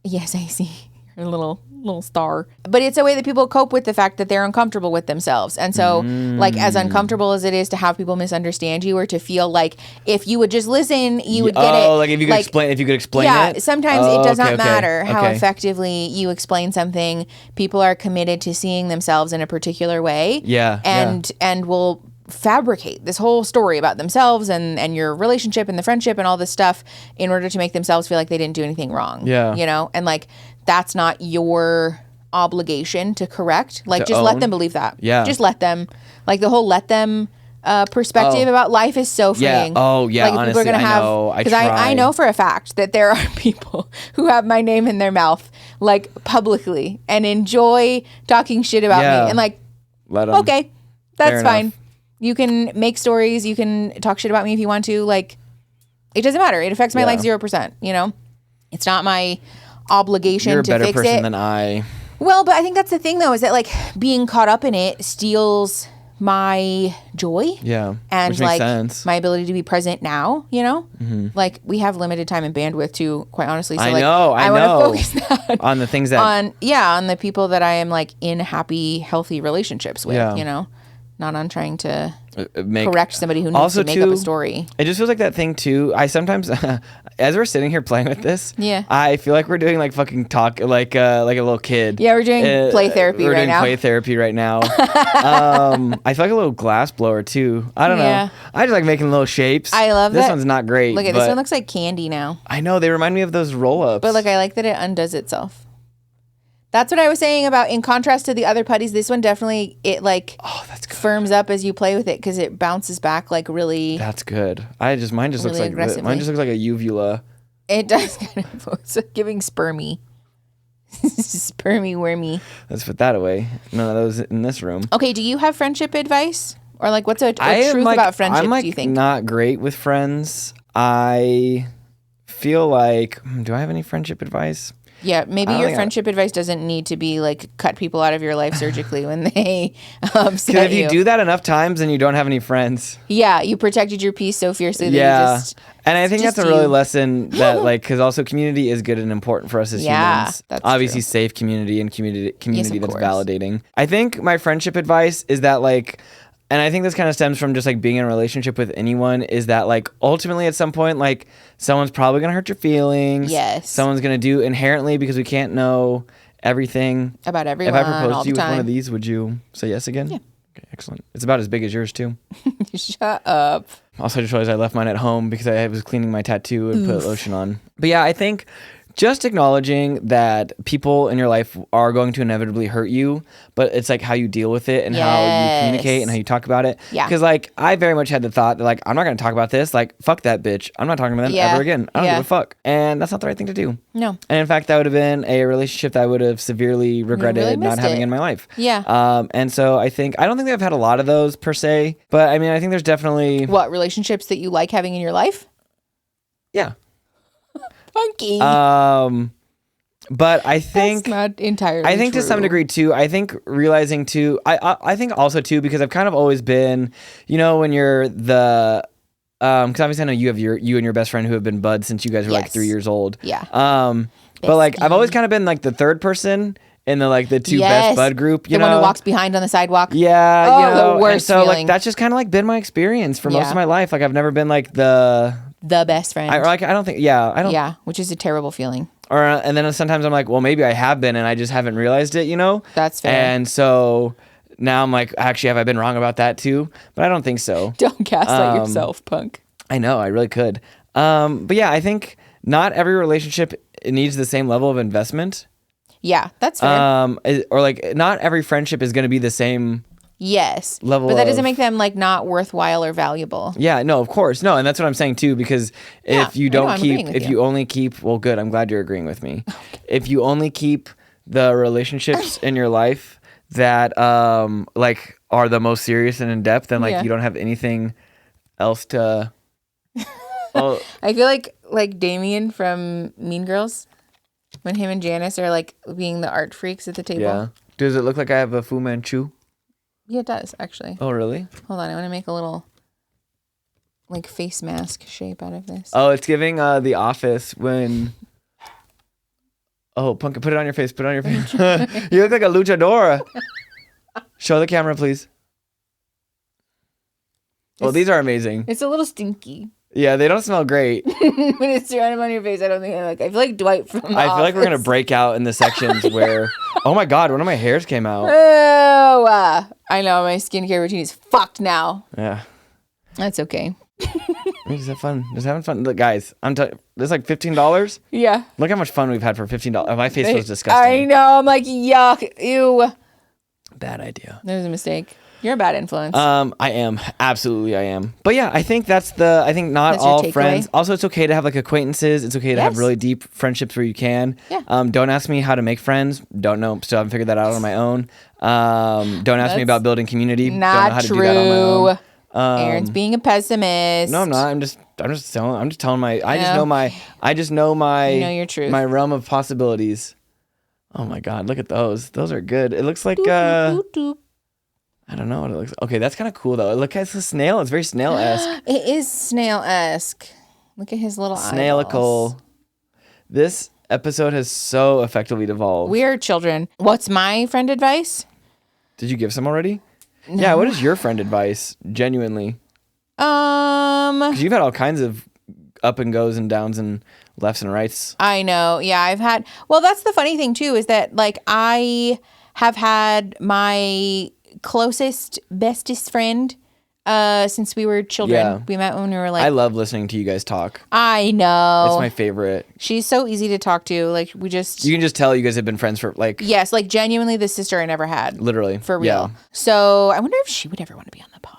yes, I see your little star. But it's a way that people cope with the fact that they're uncomfortable with themselves. And so like as uncomfortable as it is to have people misunderstand you or to feel like if you would just listen, you would get it. Oh, like if you could explain it? Sometimes it does not matter how effectively you explain something. People are committed to seeing themselves in a particular way. Yeah. And will fabricate this whole story about themselves and your relationship and the friendship and all this stuff in order to make themselves feel like they didn't do anything wrong. Yeah. And like that's not your obligation to correct. Like just let them believe that. Yeah. Just let them. Like the whole let them perspective about life is so freeing. Yeah. Oh yeah. Like honestly, people are gonna have because I know for a fact that there are people who have my name in their mouth like publicly and enjoy talking shit about me and like let them. Okay, that's Fair fine. enough. You can make stories. You can talk shit about me if you want to. Like, it doesn't matter. It affects my life 0%. You know, it's not my obligation You're a to better fix person it. than I. Well, but I think that's the thing, though, is that like being caught up in it steals my joy. Yeah. And which makes like sense. my ability to be present now, you know? Like we have limited time and bandwidth too, quite honestly. So I like know. I want to focus that on the things that on the people that I am like in happy, healthy relationships with, Yeah. you know? Not on trying to make correct somebody who needs also to make up a story. It just feels like that thing too. I sometimes, as we're sitting here playing with this, Yeah. I feel like we're doing like fucking talk, like a little kid. Yeah, we're doing play therapy we're right doing now. play therapy right now. I feel like a little glass blower too. I don't Yeah. know. I just like making little shapes. I love this that. one's not great. Look at but this one looks like candy now. I know they remind me of those roll-ups. But like I like that it undoes itself. That's what I was saying about in contrast to the other putties. This one definitely that's good. firms up as you play with it because it bounces back like really. That's good. Mine just Really looks like aggressively. a uvula. It does kind of. It's like giving spermy, spermy wormy. Let's put that away. None of those in this room. Okay, do you have friendship advice or like what's a I truth am, about friendship? I'm like do you think? not great with friends. I feel like do I have any friendship advice? Yeah, maybe don't your think friendship advice doesn't need to be like cut people out of your life surgically when they Because upset if you do that enough times, then you don't have any friends. Yeah, you protected your peace so fiercely that you Yeah, just. and I think just that's a really you. lesson that like because also community is good and important for us as Yeah, humans. that's Obviously, true. safe community and community that's course. validating. I think my friendship advice is that like. And I think this kind of stems from just like being in a relationship with anyone is that like ultimately at some point like someone's probably going to hurt your feelings. Yes. Someone's going to do inherently because we can't know everything. About everyone If I all proposed to the you with one time. of these, would you say yes again? Yeah. Okay, excellent. It's about as big as yours too. Shut up. Also, I just realized I left mine at home because I was cleaning my tattoo and put lotion on. But yeah, I think just acknowledging that people in your life are going to inevitably hurt you, but it's like how you deal with it and how you communicate and how you talk about it. Yeah. Because like I very much had the thought that like I'm not going to talk about this. Like fuck that bitch. I'm not talking to them Yeah. ever again. I don't Yeah. give a fuck. And that's not the right thing to do. No. And in fact, that would have been a relationship that I would have severely regretted really not missed having it. in my life. Yeah. And so I don't think I've had a lot of those per se, but I mean, I think there's definitely, What relationships that you like having in your life? yeah. Funky. But I think, That's not entirely I think to some true. degree too, I think realizing too, I think also too, because I've kind of always been, you know, when you're the, because obviously I know you and your best friend who have been buds since you guys were like Yes. 3 years old. Yeah. But like I've always kind of been like the third person in the two best bud group, you the know, one who walks behind on the sidewalk. yeah, Oh, you know, the worst and so feeling. like that's just kind of like been my experience for most Yeah. of my life. Like I've never been like the, The best friend. I don't think, I don't, Yeah, which is a terrible feeling. or and then sometimes I'm like, well, maybe I have been and I just haven't realized it, you know? That's fair. And so now I'm like, actually, have I been wrong about that too? But I don't think so. Don't gaslight yourself, punk. I know, I really could. But yeah, I think not every relationship needs the same level of investment. Yeah, that's fair. Or like not every friendship is going to be the same. Yes. level but that doesn't of- make them like not worthwhile or valuable. Yeah, no, of course. No, and that's what I'm saying too, because Yeah, if you I know, don't I'm keep, agreeing with if you. you only keep, well, good, I'm glad you're agreeing with me. If you only keep the relationships in your life that like are the most serious and in depth, then like Yeah. you don't have anything else to. Oh, I feel like Damien from Mean Girls, when him and Janice are like being the art freaks at the table. yeah. Does it look like I have a Fu Manchu? Yeah, it does actually. Oh, really? Hold on, I want to make a little like face mask shape out of this. Oh, it's giving The Office when. Oh, Punk, put it on your face. Put it on your face. You look like a luchador. Show the camera, please. Well, these are amazing. It's a little stinky. Yeah, they don't smell great. When it's surrounded on your face, I don't think I feel like Dwight from The I feel like we're gonna Office. break out in the sections where. Oh my God, one of my hairs came out. Oh, I know my skincare routine is fucked now. Yeah. That's okay. Just have fun. Just having fun. Look, guys, this is like $15. Yeah. Look how much fun we've had for $15. Oh, my face was I disgusting. know. I'm like, yuck. Ew. Bad idea. There's a mistake. You're a bad influence. I am. Absolutely I am. But yeah, I think not That's your all takeaway? friends. Also, it's okay to have like acquaintances. It's okay to have Yes. really deep friendships where you can. Yeah. Don't ask me how to make friends. Don't know. Still haven't figured that out on my own. Don't ask me about building community. Don't know Not how to true. do that on my own. Aaron's being a pessimist. No, I'm not. I'm just telling my. I just know my. You know your truth. My realm of possibilities. Oh my God! Look at those. Those are good. It looks like. Doop, doop, doop. I don't know what it looks. Okay, that's kind of cool though. Look, it's a snail. It's very snail-esque. It is snail-esque. Look at his little Snailical. eyeballs. This episode has so effectively devolved. We are children. What's my friend advice? Did you give some already? No. Yeah. What is your friend advice? Genuinely. Because you've had all kinds of up and goes and downs and lefts and rights. I know. Yeah, I've had. Well, that's the funny thing too, is that like I have had my closest, bestest friend since we were children. Yeah. We met when we were like. I love listening to you guys talk. I know. It's my favorite. She's so easy to talk to. Like we just. You can just tell you guys have been friends for like. Yes, like genuinely the sister I never had. Literally. For real. Yeah. So I wonder if she would ever want to be on the pod.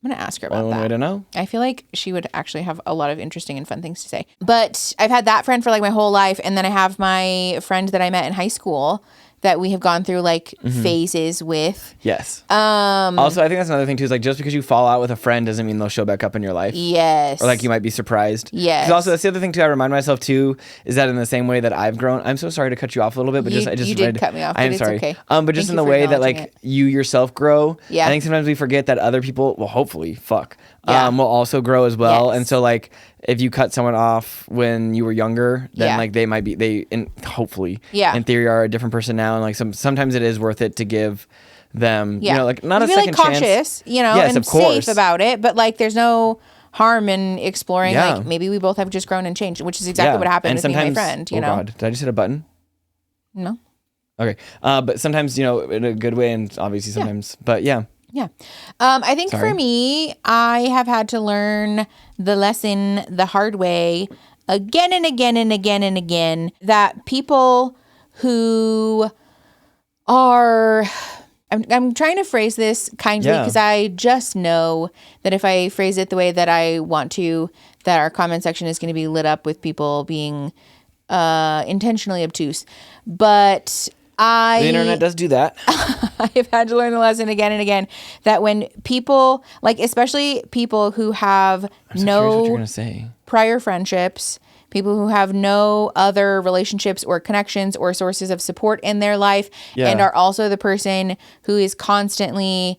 I'm going to ask her about One that. way to know. I feel like she would actually have a lot of interesting and fun things to say. But I've had that friend for like my whole life. And then I have my friend that I met in high school that we have gone through like phases with. Yes. Also, I think that's another thing too, is like just because you fall out with a friend doesn't mean they'll show back up in your life. Yes. Or like you might be surprised. Yes. 'Cause also that's the other thing too, I remind myself too, is that in the same way that I've grown, I'm so sorry to cut you off a little bit, but You did cut me off, I am but it's sorry. okay. But just Thank in you the for way that acknowledging like it. you yourself grow. Yeah. I think sometimes we forget that other people, well, hopefully, will also grow as well. Yes. And so like if you cut someone off when you were younger, then Yeah. like they hopefully Yeah. in theory are a different person now. And like sometimes it is worth it to give them, Yeah. you know, like not You a be, second like, chance. cautious, you know, Yes, and of course. safe about it. But like there's no harm in exploring. Yeah. Like maybe we both have just grown and changed, which is exactly what happened with me and my friend. You know? God, did I just hit a button? No. Okay. But sometimes, you know, in a good way and obviously sometimes, but yeah. Yeah. I think for me, I have had to learn the lesson the hard way again and again and again and again that people who are. I'm trying to phrase this kindly because I just know that if I phrase it the way that I want to, that our comment section is going to be lit up with people being intentionally obtuse. But The internet does do that. I've had to learn the lesson again and again that when people, like especially people who have Curious what you're gonna say. prior friendships, people who have no other relationships or connections or sources of support in their life, and are also the person who is constantly,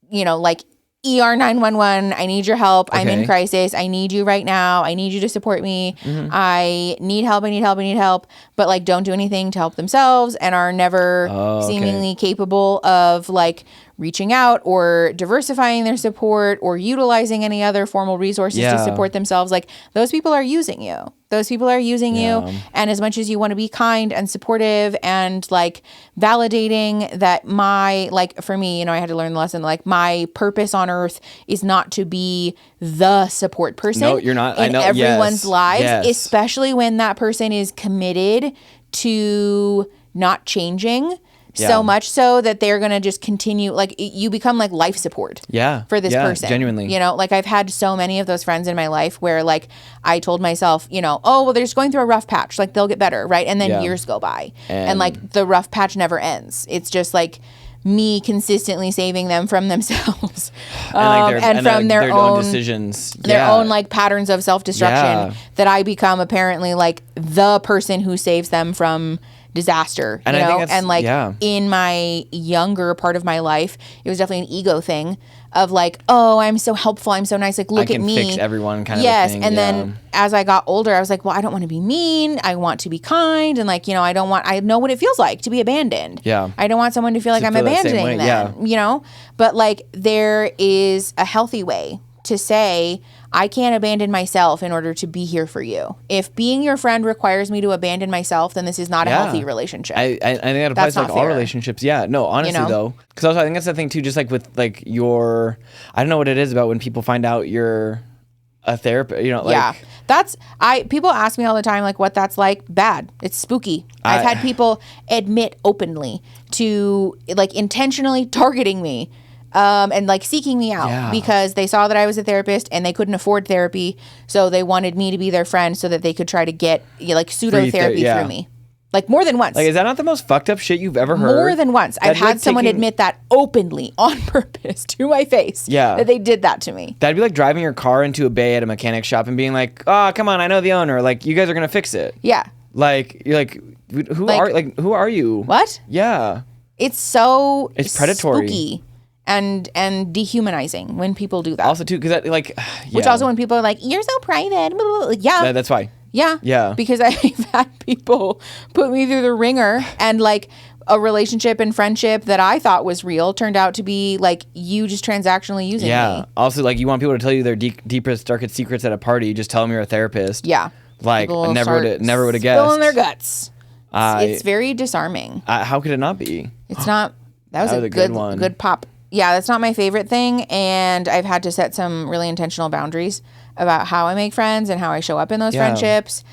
you know, like ER 911, I need your help. I'm in crisis. I need you right now. I need you to support me. I need help. I need help. I need help. But like don't do anything to help themselves and are never seemingly capable of like reaching out or diversifying their support or utilizing any other formal resources to support themselves. Like those people are using you. Those people are using you. And as much as you want to be kind and supportive and like validating that for me, you know, I had to learn the lesson, like my purpose on earth is not to be the support person. No, you're not. I know. Everyone's lives, Yes. especially when that person is committed to not changing. So much so that they're going to just continue, like you become like life support for this person. Genuinely. You know, like I've had so many of those friends in my life where like I told myself, you know, oh, well, they're just going through a rough patch. Like they'll get better, right? And then years go by and like the rough patch never ends. It's just like me consistently saving them from themselves and from their own decisions. Their own like patterns of self-destruction that I become apparently like the person who saves them from disaster, and you I know, think and like in my younger part of my life, it was definitely an ego thing of like, oh, I'm so helpful, I'm so nice, like look at me, fix everyone kind of a thing. And then as I got older, I was like, well, I don't want to be mean, I want to be kind, and like, you know, I know what it feels like to be abandoned. I don't want someone to feel like I'm abandoning them, you know, but like there is a healthy way to say, I can't abandon myself in order to be here for you. If being your friend requires me to abandon myself, then this is not a healthy relationship. I think that applies to like all relationships. Yeah, no, honestly though, because also I think that's the thing too. Just like with like I don't know what it is about when people find out you're a therapist, you know, like. Yeah. People ask me all the time, like, what that's like. Bad. It's spooky. I've had people admit openly to, like, intentionally targeting me and, like, seeking me out because they saw that I was a therapist and they couldn't afford therapy. So they wanted me to be their friend so that they could try to get, like, pseudo therapy through me. Like, more than once. Like, is that not the most fucked up shit you've ever heard? More than once. I've had someone admit that openly, on purpose, to my face. Yeah. That they did that to me. That'd be like driving your car into a bay at a mechanic shop and being like, oh, come on, I know the owner. Like, you guys are going to fix it. Yeah. Like, you're like, who are you? What? Yeah. It's predatory. Spooky and dehumanizing when people do that. Also, too, because, like, Which also when people are like, you're so private. Blah, blah, blah. Yeah. That's why. Yeah. Yeah. Because I've had people put me through the ringer and, like, a relationship and friendship that I thought was real turned out to be, like, you just transactionally using me. Also, like, you want people to tell you their deepest, darkest secrets at a party. You just tell them you're a therapist. Yeah. Like, I never would have guessed. Spilling their guts. It's very disarming. How could it not be? It's not. That was a good one. Good pop. Yeah, that's not my favorite thing. And I've had to set some really intentional boundaries about how I make friends and how I show up in those friendships.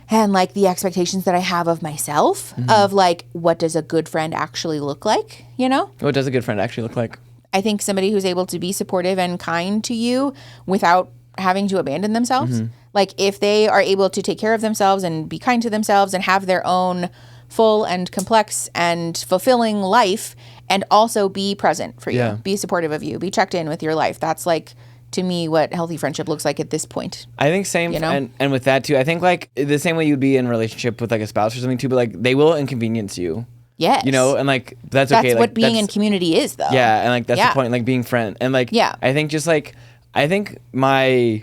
And, like, the expectations that I have of myself of, like, what does a good friend actually look like, you know? What does a good friend actually look like? I think somebody who's able to be supportive and kind to you without having to abandon themselves. Like, if they are able to take care of themselves and be kind to themselves and have their own full and complex and fulfilling life and also be present for you, be supportive of you, be checked in with your life. That's, like, to me, what healthy friendship looks like at this point. I think same, you know? And with that too, I think, like, the same way you'd be in a relationship with, like, a spouse or something too, but, like, they will inconvenience you. Yes. You know, and, like, that's okay. That's what being in community is, though. Yeah, and, like, that's the point, like, being friend. And, like, I think just, like, I think my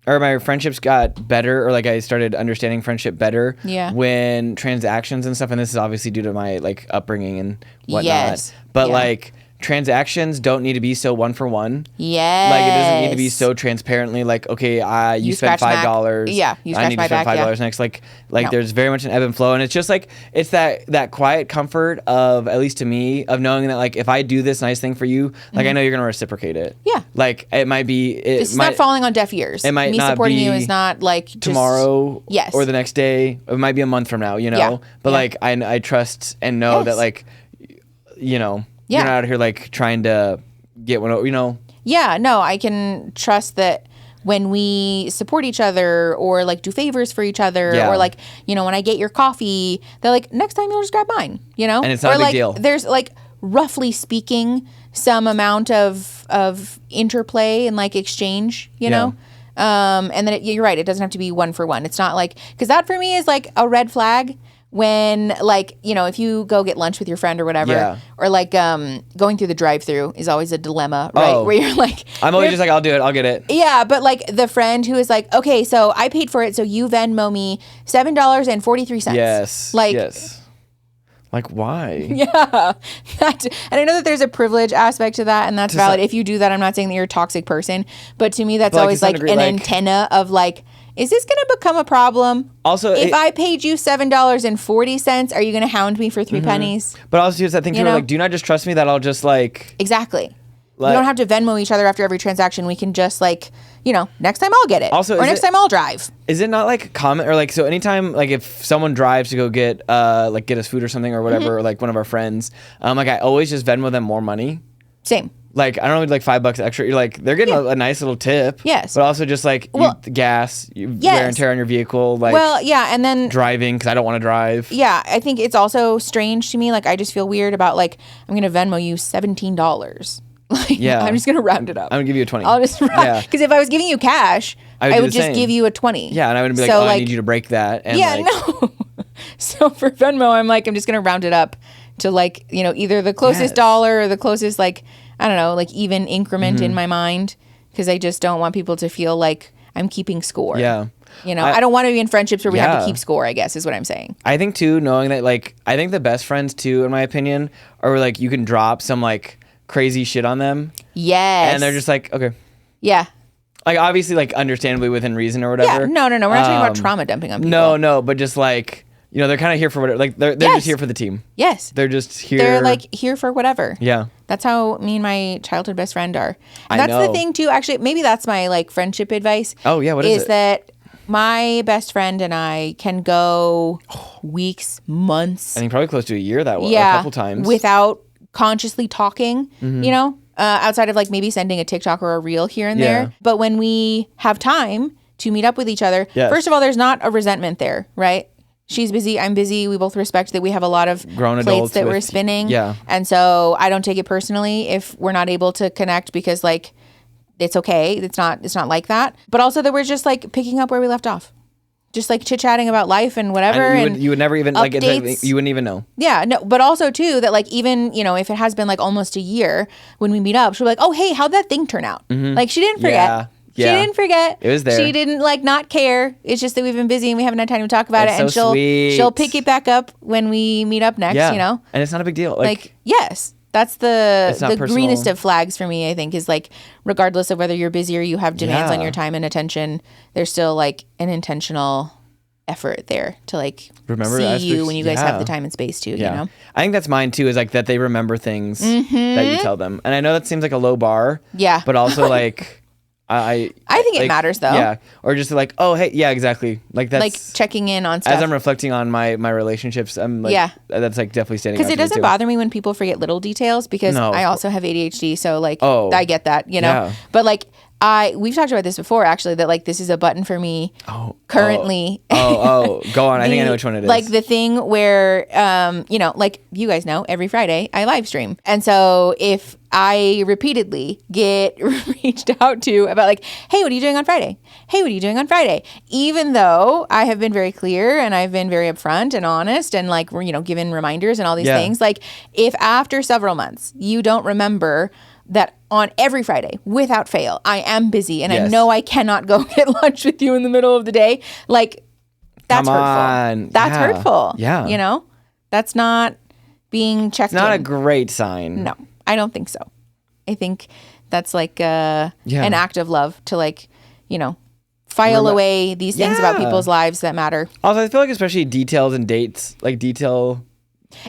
friendships got better, or, like, I started understanding friendship better when transactions and stuff, and this is obviously due to my, like, upbringing and whatnot. But, like, transactions don't need to be so one for one. Yes. Like, it doesn't need to be so transparently, like, okay, you spent $5. Yeah, you I need to spend $5 next. Like no. There's very much an ebb and flow, and it's just like, it's that quiet comfort of, at least to me, of knowing that, like, if I do this nice thing for you, like, I know you're gonna reciprocate it. Yeah. Like, it might be. It's not falling on deaf ears. It might me not supporting be you is not like just, tomorrow. Yes. Or the next day. It might be a month from now. You know. Yeah. But like, I trust and know that, like, you know. Yeah. You're not out here, like, trying to get one, you know? Yeah, no, I can trust that when we support each other or, like, do favors for each other or, like, you know, when I get your coffee, they're like, next time you'll just grab mine, you know? And it's not a big deal. There's, like, roughly speaking, some amount of interplay and, like, exchange, you know? And then you're right, it doesn't have to be one for one. It's not like, because that for me is, like, a red flag. When, like, you know, if you go get lunch with your friend or whatever, or, like, going through the drive-thru is always a dilemma, right? Where you're like... I'm always just like, I'll do it, I'll get it. Yeah, but, like, the friend who is like, okay, so I paid for it, so you Venmo me $7.43. Yes. Like... Yes. Like, why? Yeah. And I know that there's a privilege aspect to that, and that's valid. If you do that, I'm not saying that you're a toxic person, but to me, that's always, like, an antenna of, like... Is this going to become a problem? Also, if I paid you $7.40, are you going to hound me for 3 pennies? But also, here's that thing too, like, do you not just trust me that I'll just, like... Exactly. We don't have to Venmo each other after every transaction. We can just, like, you know, next time I'll get it. Also, or next time I'll drive. Is it not, like, common, or, like, so anytime, like, if someone drives to go get us food or something or whatever, or, like, one of our friends, like, I always just Venmo them more money. Same. Like, I don't know, like $5 extra. You're like, they're getting a nice little tip. Yes. But also just like gas, wear and tear on your vehicle. Like, and then driving because I don't want to drive. Yeah, I think it's also strange to me. Like, I just feel weird about, like, I'm going to Venmo you $17. Like, I'm just going to round it up. I'm going to give you a 20. I'll just because if I was giving you cash, I would just give you a 20. Yeah, and I would be like, I need you to break that. And no. So for Venmo, I'm just going to round it up to, like, you know, either the closest dollar or the closest, like, I don't know, like, even increment in my mind, because I just don't want people to feel like I'm keeping score. Yeah. You know, I don't want to be in friendships where we have to keep score, I guess, is what I'm saying. I think, too, knowing that, like, I think the best friends, too, in my opinion, are, like, you can drop some, like, crazy shit on them. Yes. And they're just like, okay. Yeah. Like, obviously, like, understandably within reason or whatever. Yeah, no. We're not talking about trauma dumping on people. No, but just, like, they're kind of here for whatever. Like they're just here for the team. Yes. They're just here. They're like here for whatever. Yeah. That's how me and my childhood best friend are. And that's the thing too. Actually, maybe that's my like friendship advice. Oh yeah. What is it? Is that my best friend and I can go weeks, months. I think probably close to a year that way. Yeah. A couple times. Without consciously talking, outside of like maybe sending a TikTok or a reel here and there. But when we have time to meet up with each other, first of all, there's not a resentment there, right? She's busy, I'm busy. We both respect that we have a lot of grown plates that we're spinning. Yeah. And so I don't take it personally if we're not able to connect because like it's okay. It's not like that. But also that we're just like picking up where we left off. Just like chit-chatting about life and whatever. And you would never even like you wouldn't even know. Yeah, no, but also too that like even, if it has been like almost a year when we meet up, she'll be like, "Oh, hey, how'd that thing turn out?" Like she didn't forget. Yeah. She didn't forget. It was there. She didn't like not care. It's just that we've been busy and we haven't had time to talk about it. And she'll pick it back up when we meet up next, And it's not a big deal. Like yes. That's the personal. greenest of flags for me, I think, is like regardless of whether you're busy or you have demands on your time and attention, there's still like an intentional effort there to like see you when you guys have the time and space too, I think that's mine too, is like that they remember things that you tell them. And I know that seems like a low bar. Yeah. But also like I think it matters though. Yeah. Or just like, oh hey, yeah, exactly. Like that's like checking in on stuff. As I'm reflecting on my relationships, I'm like that's like definitely standing out. Because it doesn't bother me when people forget little details because I also have ADHD, so like I get that, But like we've talked about this before actually, that like this is a button for me currently. Go on. I think I know which one it is. Like the thing where like you guys know, every Friday I live stream. And so if I repeatedly get reached out to about like, hey, what are you doing on Friday? Hey, what are you doing on Friday? Even though I have been very clear and I've been very upfront and honest and like, given reminders and all these things, like if after several months you don't remember that on every Friday, without fail, I am busy and I know I cannot go get lunch with you in the middle of the day, like that's hurtful. That's hurtful. Yeah. That's not being checked in. It's not a great sign. No. I don't think so. I think that's like an act of love to like, file away these things about people's lives that matter. Also, I feel like especially details and dates, like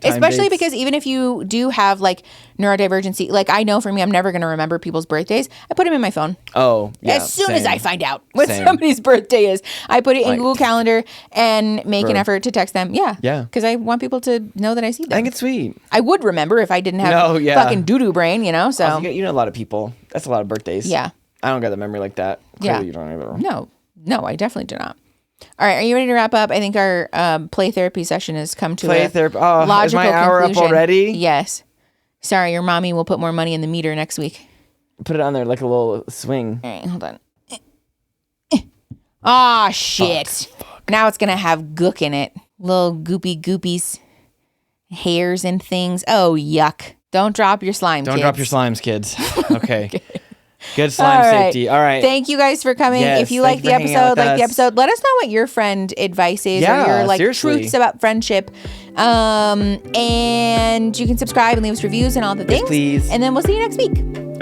especially because even if you do have like neurodivergency, like I know for me, I'm never going to remember people's birthdays. I put them in my phone. Oh, yeah. As soon as I find out what somebody's birthday is, I put it in Google Calendar and make an effort to text them. Yeah. Yeah. Because I want people to know that I see them. I think it's sweet. I would remember if I didn't have fucking doo-doo brain, so. Also, you know a lot of people. That's a lot of birthdays. Yeah. I don't got the memory like that. Clearly you don't either. No, I definitely do not. All right, are you ready to wrap up? I think our play therapy session has come to a logical is my hour conclusion. Up already? Yes. Sorry, your mommy will put more money in the meter next week. Put it on there like a little swing. All right, hold on. Ah, shit. Fuck. Now it's going to have gook in it. Little goopies, hairs and things. Oh, yuck. Don't drop your slime, Don't kids. drop your slimes, kids. Okay. Good slime safety. All right. Thank you guys for coming. Yes, if you like the episode, let us know what your friend advice is or your like truths about friendship. And you can subscribe and leave us reviews and all the things. Yes, please. And then we'll see you next week.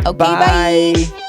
Okay, bye. bye.